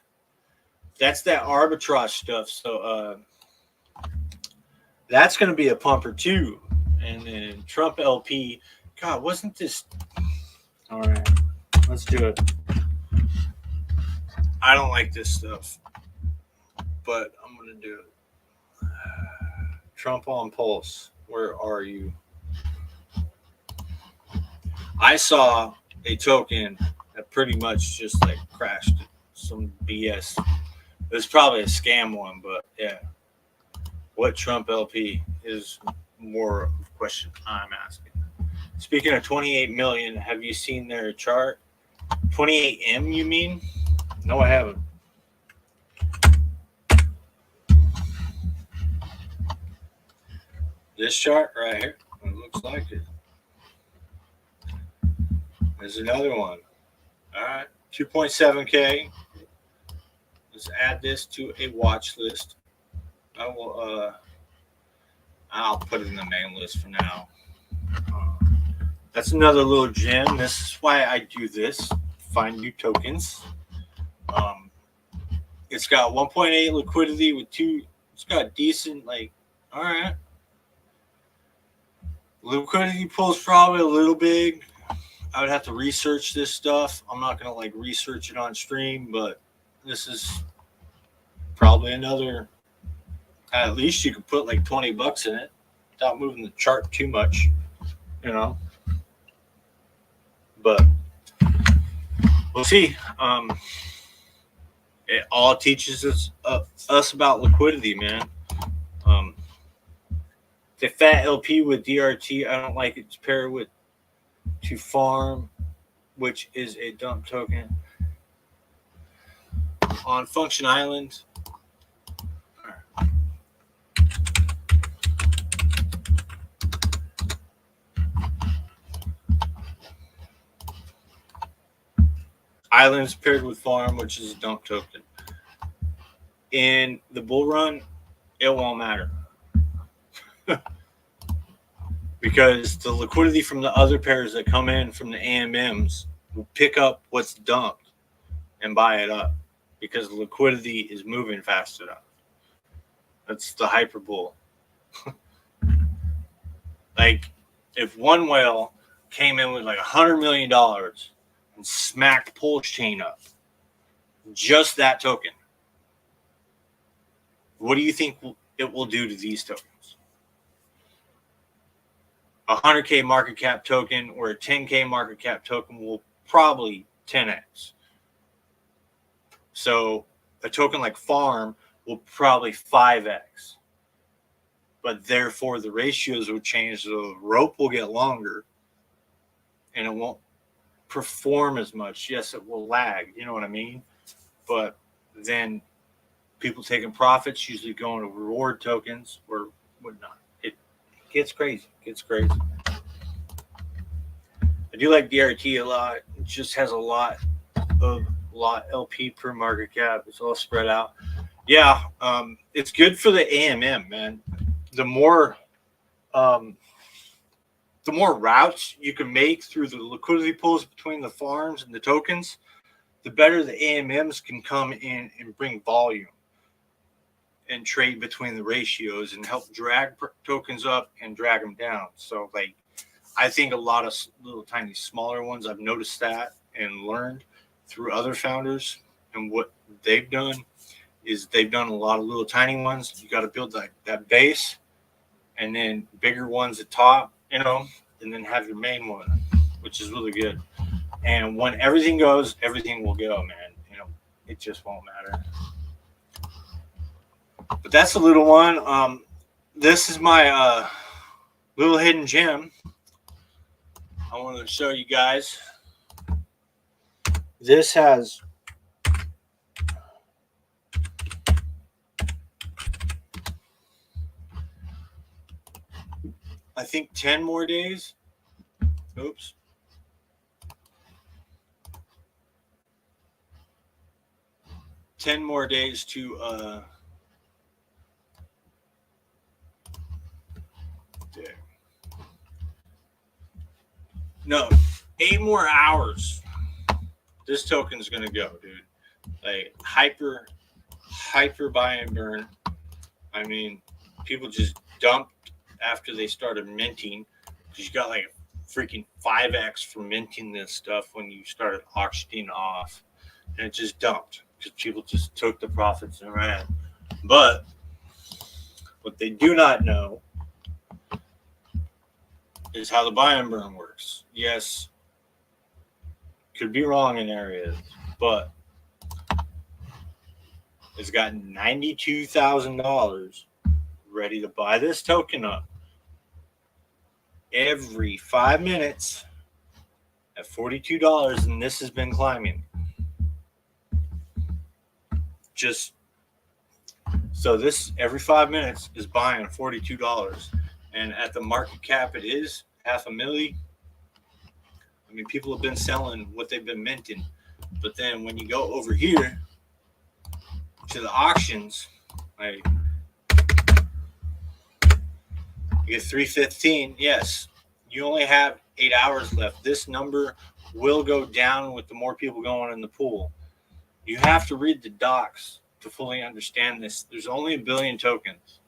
that's that arbitrage stuff. So that's going to be a pumper too. And then Trump LP. God, wasn't this... All right. Let's do it. I don't like this stuff, but I'm going to do it. Trump on Pulse. Where are you? I saw a token that pretty much just like crashed. Some BS. It was probably a scam one, but yeah. What Trump LP is more of a question I'm asking. Speaking of 28 million, have you seen their chart? 28M, you mean? No, I haven't. This chart right here, it looks like it. There's another one. All right, 2.7K. Let's add this to a watch list. I will. I'll put it in the main list for now. That's another little gem. This is why I do this. Find new tokens. It's got 1.8 liquidity with 2. It's got decent, like, all right. Liquidity pool's probably a little big. I would have to research this stuff. I'm not gonna like research it on stream, but this is probably another. At least you could put like $20 in it without moving the chart too much, you know. But we'll see. It all teaches us about liquidity, man. The fat LP with DRT, I don't like it to pair with to farm, which is a dump token on Function Island. Islands paired with farm, which is a dump token. In the bull run, it won't matter. Because the liquidity from the other pairs that come in from the AMMs will pick up what's dumped and buy it up because the liquidity is moving fast enough. That's the hyperbull. Like, if one whale came in with like $100 million and smacked Pulsechain up, just that token, what do you think it will do to these tokens? A 100K market cap token or a 10K market cap token will probably 10x. So a token like Farm will probably 5x. But therefore the ratios will change. The rope will get longer and it won't perform as much. Yes, it will lag. You know what I mean? But then people taking profits usually going to reward tokens or whatnot. Gets crazy. I do like DRT a lot. It just has a lot LP per market cap. It's all spread out. Yeah, it's good for the AMM, man. The more routes you can make through the liquidity pools between the farms and the tokens, the better the AMMs can come in and bring volume and trade between the ratios and help drag tokens up and drag them down. So like, I think a lot of little tiny smaller ones, I've noticed that and learned through other founders, and what they've done is they've done a lot of little tiny ones. You got to build that base and then bigger ones at top, you know, and then have your main one, which is really good. And when everything goes, everything will go, man. You know, it just won't matter. But that's a little one. This is my little hidden gem. I want to show you guys. This has I think 10 more days. Oops. Ten more days to no, 8 more hours. This token's gonna go, dude. Like hyper buy and burn. I mean, people just dumped after they started minting because you got like a freaking 5x for minting this stuff when you started auctioning off, and it just dumped because people just took the profits and ran. But what they do not know is how the buy and burn works. Yes, could be wrong in areas, but it's got $92,000 ready to buy this token up every 5 minutes at $42, and this has been climbing. Just so this every 5 minutes is buying $42, and at the market cap it is $500,000. I mean, people have been selling what they've been minting, but then when you go over here to the auctions, like you get 315. Yes, you only have 8 hours left. This number will go down with the more people going in the pool. You have to read the docs to fully understand this. There's only 1 billion tokens,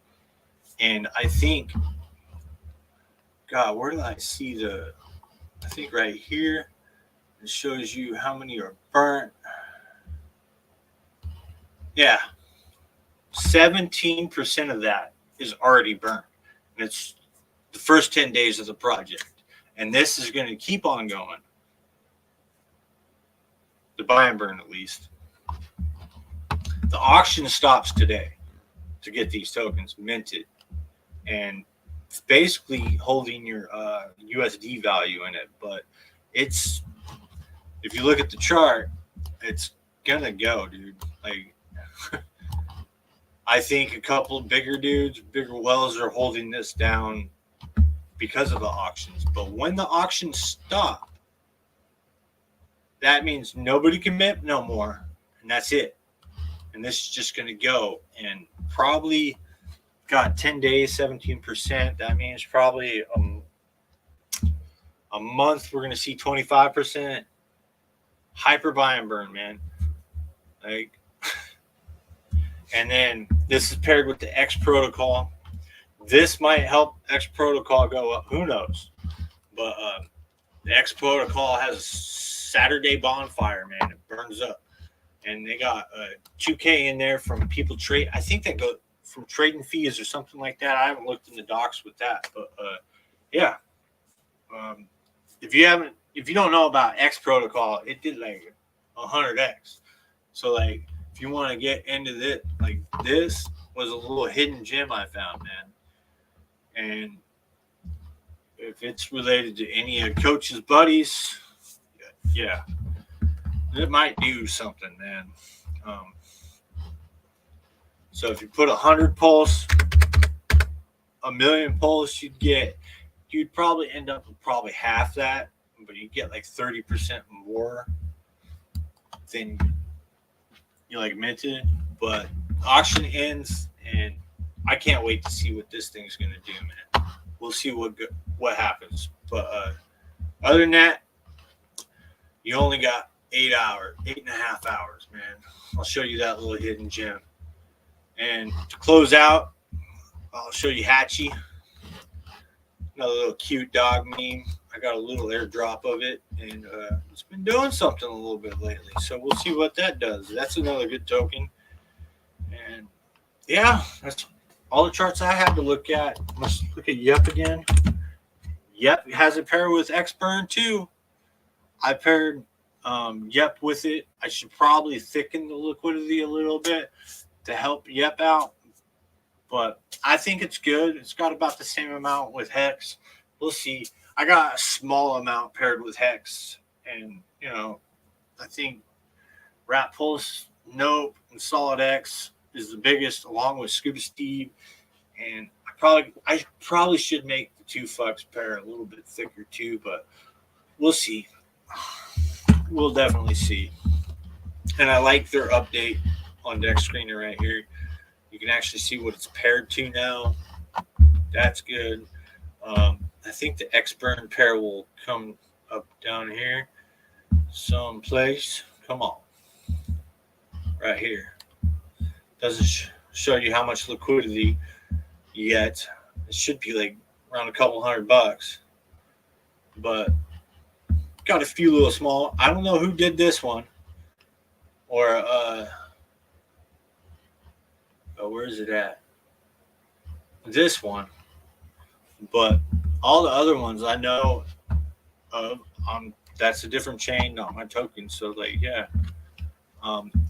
and I think, God, where did I see the I think right here, it shows you how many are burnt. Yeah, 17% of that is already burnt. And it's the first 10 days of the project. And this is going to keep on going. The buy and burn, at least. The auction stops today to get these tokens minted. And it's basically holding your USD value in it. But it's, if you look at the chart, it's going to go, dude. Like, I think a couple of bigger dudes, bigger whales are holding this down because of the auctions. But when the auctions stop, that means nobody can mint no more. And that's it. And this is just going to go. And probably got 10 days, 17%. That means probably a month we're going to see 25%. Hyper buy and burn, man. Like, and then this is paired with the X protocol. This might help X protocol go up. Who knows? But the X protocol has a Saturday bonfire, man. It burns up. And they got 2K in there from people trade. I think that go from trading fees or something like that. I haven't looked in the docs with that. But yeah. If you don't know about X protocol, it did like 100X. So like, if you want to get into this, like this was a little hidden gem I found, man. And if it's related to any of Coach's buddies, yeah, it might do something, man. So if you put 100 pulse, 1,000,000 pulse, you'd probably end up with probably half that, but you get like 30% more than you like minted. But auction ends, and I can't wait to see what this thing's gonna do, man. We'll see what happens. But other than that, you only got 8.5 hours, man. I'll show you that little hidden gem. And to close out, I'll show you Hatchie. Another little cute dog meme. I got a little airdrop of it, and it's been doing something a little bit lately. So we'll see what that does. That's another good token. And yeah, that's all the charts I had to look at. Let's look at Yep again. Yep has a pair with X-Burn too. I paired Yep with it. I should probably thicken the liquidity a little bit to help Yep out. But I think it's good. It's got about the same amount with Hex. We'll see. I got a small amount paired with Hex. And, you know, I think Rat Pulse, Nope, and Solid X is the biggest, along with Scuba Steve. And I probably should make the 2 fucks pair a little bit thicker too, but we'll see. We'll definitely see. And I like their update on Deck Screener right here. You can actually see what it's paired to now. That's good. I think the X-Burn pair will come up down here someplace. Come on. Right here. Doesn't show you how much liquidity yet. It should be like around a couple $100. But got a few little small. I don't know who did this one. Or where is it at? This one. But all the other ones I know of, that's a different chain, not my token. So like, yeah.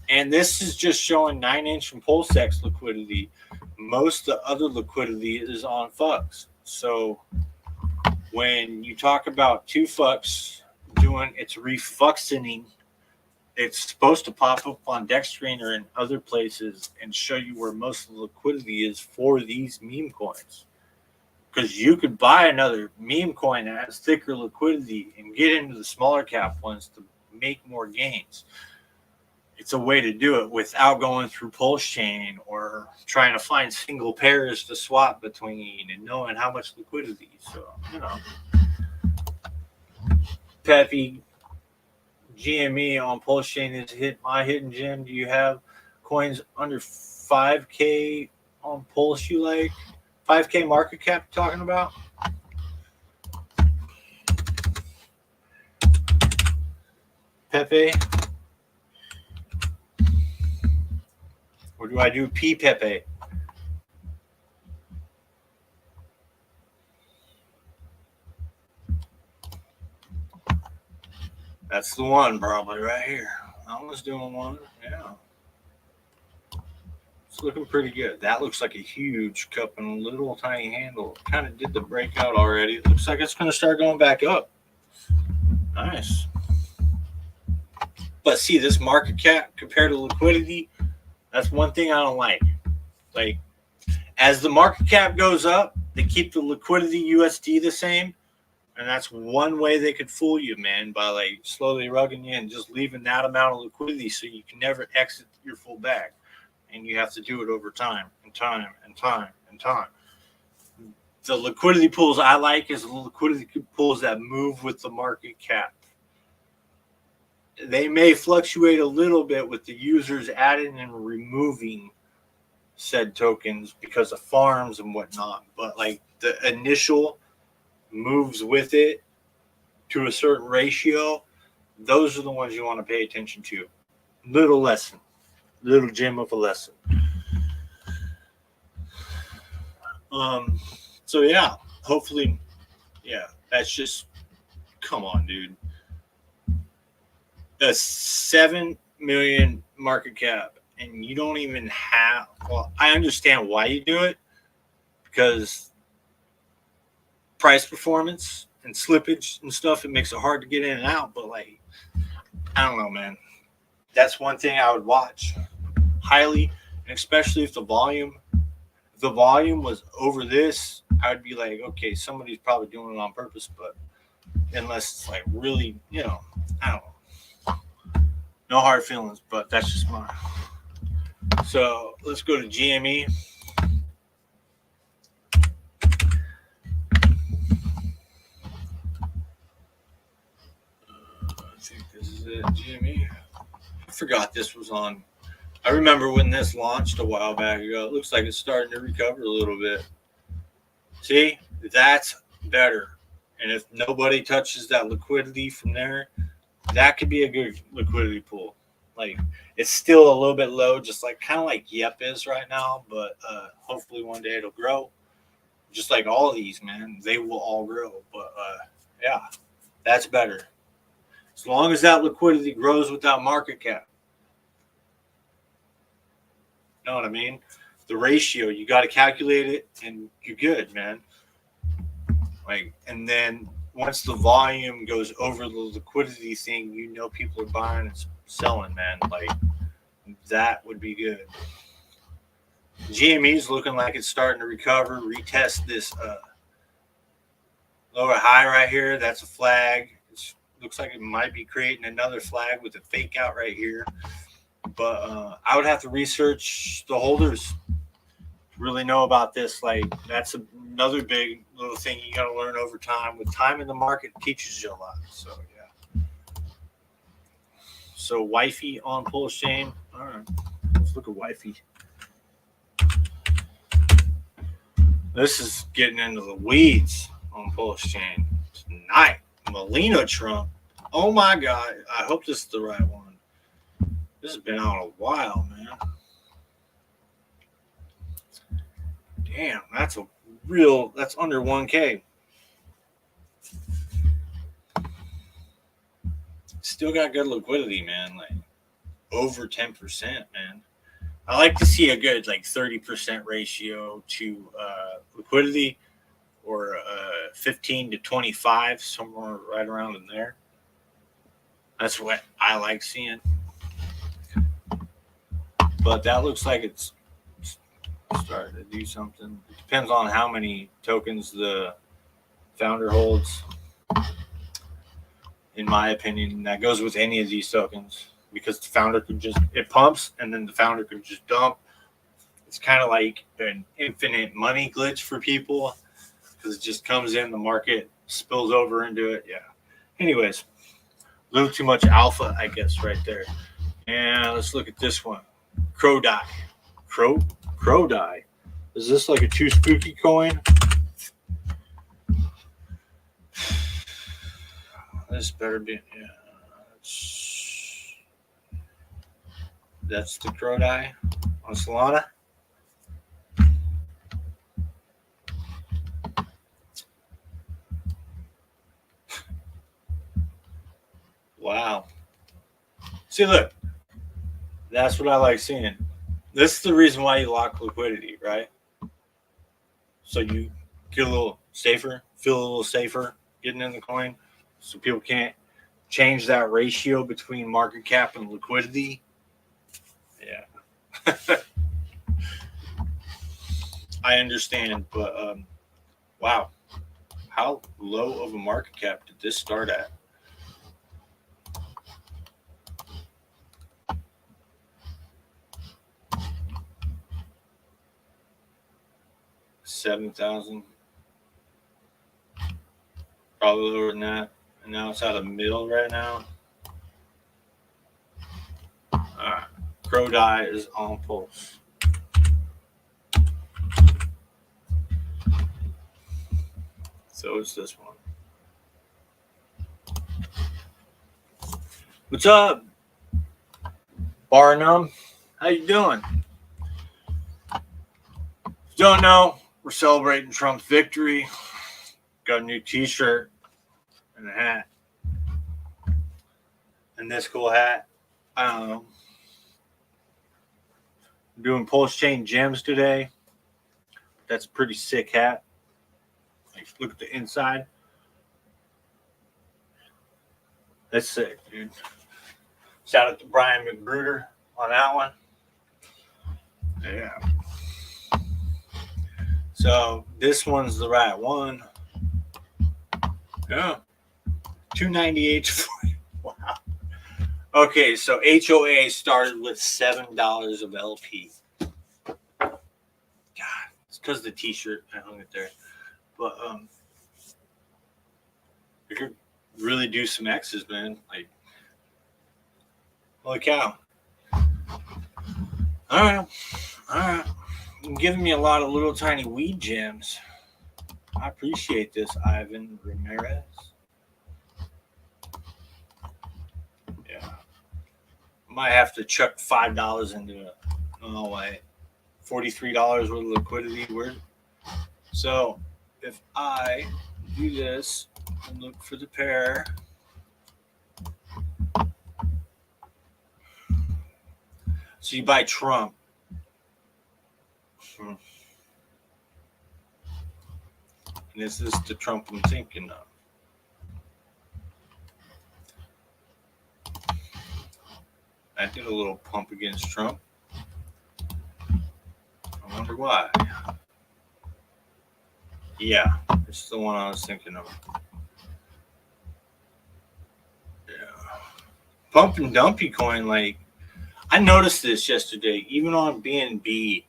And this is just showing 9-inch from Pulsechain liquidity. Most of the other liquidity is on fucks. So when you talk about 2 fucks doing its refuxing, it's supposed to pop up on Deck Screener and other places and show you where most of the liquidity is for these meme coins. Because you could buy another meme coin that has thicker liquidity and get into the smaller cap ones to make more gains. It's a way to do it without going through Pulsechain or trying to find single pairs to swap between and knowing how much liquidity. So, you know, Peppy GME on Pulsechain is my hidden gem. Do you have coins under 5K on Pulse you like? 5K market cap talking about? Pepe? Or do I do P Pepe? That's the one probably right here. I was doing one. Yeah. It's looking pretty good. That looks like a huge cup and a little tiny handle. Kind of did the breakout already. It looks like it's going to start going back up. Nice. But see, this market cap compared to liquidity, that's one thing I don't like. Like, as the market cap goes up, they keep the liquidity USD the same. And that's one way they could fool you, man, by like slowly rugging you and just leaving that amount of liquidity so you can never exit your full bag. And you have to do it over time and time and time and time. The liquidity pools I like is the liquidity pools that move with the market cap. They may fluctuate a little bit with the users adding and removing said tokens because of farms and whatnot. But like the initial moves with it to a certain ratio, those are the ones you want to pay attention to. Little lesson. Little gem of a lesson. So yeah, hopefully, yeah, that's just, come on, dude. A 7 million market cap, and you don't even have, well, I understand why you do it, because price performance and slippage and stuff, it makes it hard to get in and out, but like, I don't know, man. That's one thing I would watch highly, and especially if the volume was over this, I would be like, okay, somebody's probably doing it on purpose, but unless it's like really, you know, I don't know. No hard feelings, but that's just mine. So let's go to GME. I think this is it, GME. I forgot this was on. I remember when this launched a while back ago. It looks like it's starting to recover a little bit. See, that's better. And if nobody touches that liquidity from there, that could be a good liquidity pool. Like, it's still a little bit low, just like kind of like Yep is right now, but hopefully one day it'll grow. Just like all of these, man, they will all grow. But yeah, that's better. As long as that liquidity grows without market cap. Know what I mean? The ratio, you got to calculate it, and you're good, man. Like, and then once the volume goes over the liquidity thing, you know people are buying and selling, man. Like, that would be good. GME is looking like it's starting to recover, retest this lower high right here. That's a flag. It looks like it might be creating another flag with a fake out right here. But I would have to research the holders to really know about this. Like, that's another big little thing you got to learn over time. With time in the market, teaches you a lot. So, yeah. So, wifey on Pulsechain. All right. Let's look at wifey. This is getting into the weeds on Pulsechain tonight. Melina Trump. Oh, my God. I hope this is the right one. This has been out a while, man. Damn, that's under 1K. Still got good liquidity, man. Like over 10%, man. I like to see a good like 30% ratio to liquidity, or 15 to 25, somewhere right around in there. That's what I like seeing. But that looks like it's starting to do something. It depends on how many tokens the founder holds. In my opinion, that goes with any of these tokens, because the founder could just, it pumps and then the founder could just dump. It's kind of like an infinite money glitch for people, because it just comes in, the market spills over into it. Yeah. Anyways, a little too much alpha, I guess, right there. And let's look at this one. Crow die. Crow die. Is this like a too spooky coin? This better be, yeah. That's the crow die on Solana. Wow. See, look. That's what I like seeing. This is the reason why you lock liquidity, right? So you get a little safer, feel a little safer getting in the coin, so people can't change that ratio between market cap and liquidity. Yeah. I understand, but wow. How low of a market cap did this start at? $7,000. Probably lower than that. And now it's out of the middle right now. Alright. Crow die is on Pulse. So is this one. What's up, Barnum? How you doing? If you don't know, we're celebrating Trump's victory. Got a new t-shirt and a hat. And this cool hat. I don't know. I'm doing Pulsechain gems today. That's a pretty sick hat. Like, look at the inside. That's sick, dude. Shout out to Brian McBruder on that one. Yeah. So this one's the right one. Yeah. $298. Wow. Okay, so HOA started with $7 of LP. God, it's because of the t-shirt. I hung it there. But you could really do some X's, man. Like, holy cow. All right. You're giving me a lot of little tiny weed gems. I appreciate this, Ivan Ramirez. Yeah. Might have to chuck $5 into it. Oh, wait. $43 worth of liquidity. So if I do this and look for the pair, so you buy Trump. And is this the Trump I'm thinking of? I did a little pump against Trump. I wonder why. Yeah, it's the one I was thinking of. Yeah. Pump and dumpy coin, like, I noticed this yesterday, even on BNB,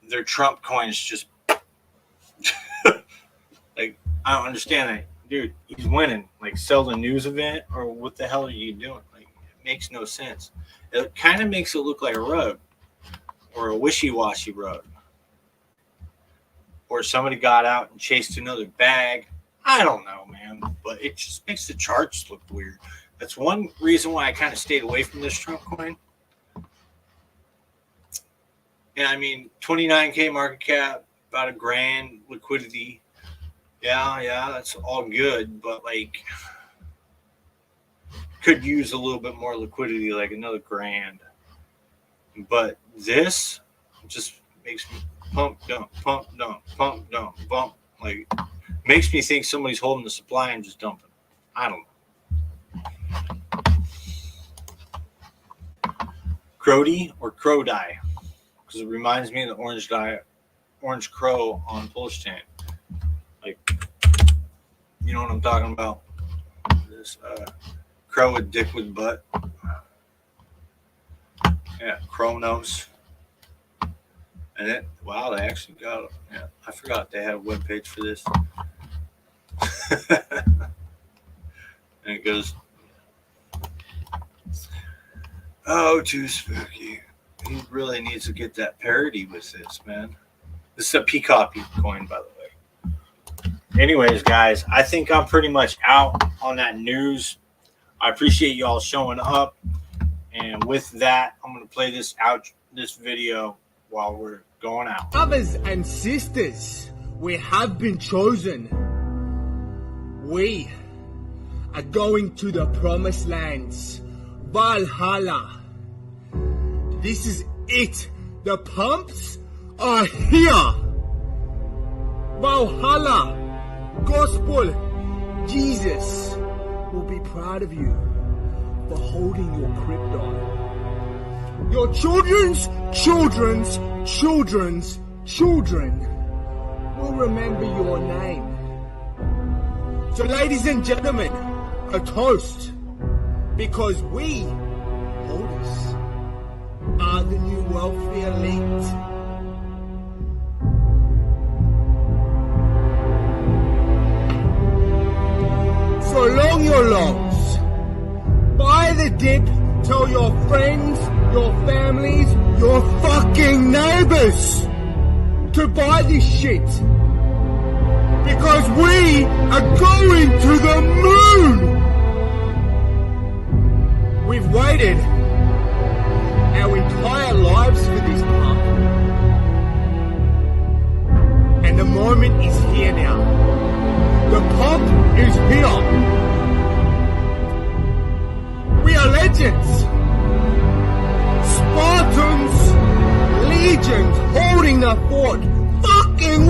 their Trump coins just like, I don't understand that. Dude, he's winning. Like, sell the news event, or what the hell are you doing? Like, it makes no sense. It kind of makes it look like a rug, or a wishy-washy rug. Or somebody got out and chased another bag. I don't know, man. But it just makes the charts look weird. That's one reason why I kind of stayed away from this Trump coin. And I mean, 29K market cap, about $1,000 liquidity. Yeah, that's all good. But, like, could use a little bit more liquidity, like another $1,000. But this just makes me pump, dump, pump, dump, pump, dump, bump. Like, makes me think somebody's holding the supply and just dumping. I don't know. Crody or crow die? Because it reminds me of the orange crow on Pulsechain. Like, you know what I'm talking about? This crow with dick with butt. Yeah, Chronos. And it, wow, they actually got it. Yeah, I forgot they had a webpage for this. And it goes, oh, too spooky. He really needs to get that parody with this, man. This is a peacock coin, by the way. Anyways, guys, I think I'm pretty much out on that news. I appreciate y'all showing up. And with that, I'm going to play this video while we're going out. Brothers and sisters, we have been chosen. We are going to the promised lands, Valhalla. This is it. The pumps are here. Valhalla, gospel, Jesus will be proud of you for holding your crypto. Your children's children's children's children will remember your name. So ladies and gentlemen, a toast, because we, holders, are the new wealthy elite. So long your longs. Buy the dip, tell your friends, your families, your fucking neighbors to buy this shit. Because we are going to the moon. We've waited our entire lives for this pump. And the moment is here now. The pump is here. We are legends. Spartans, legions holding the fort. Fucking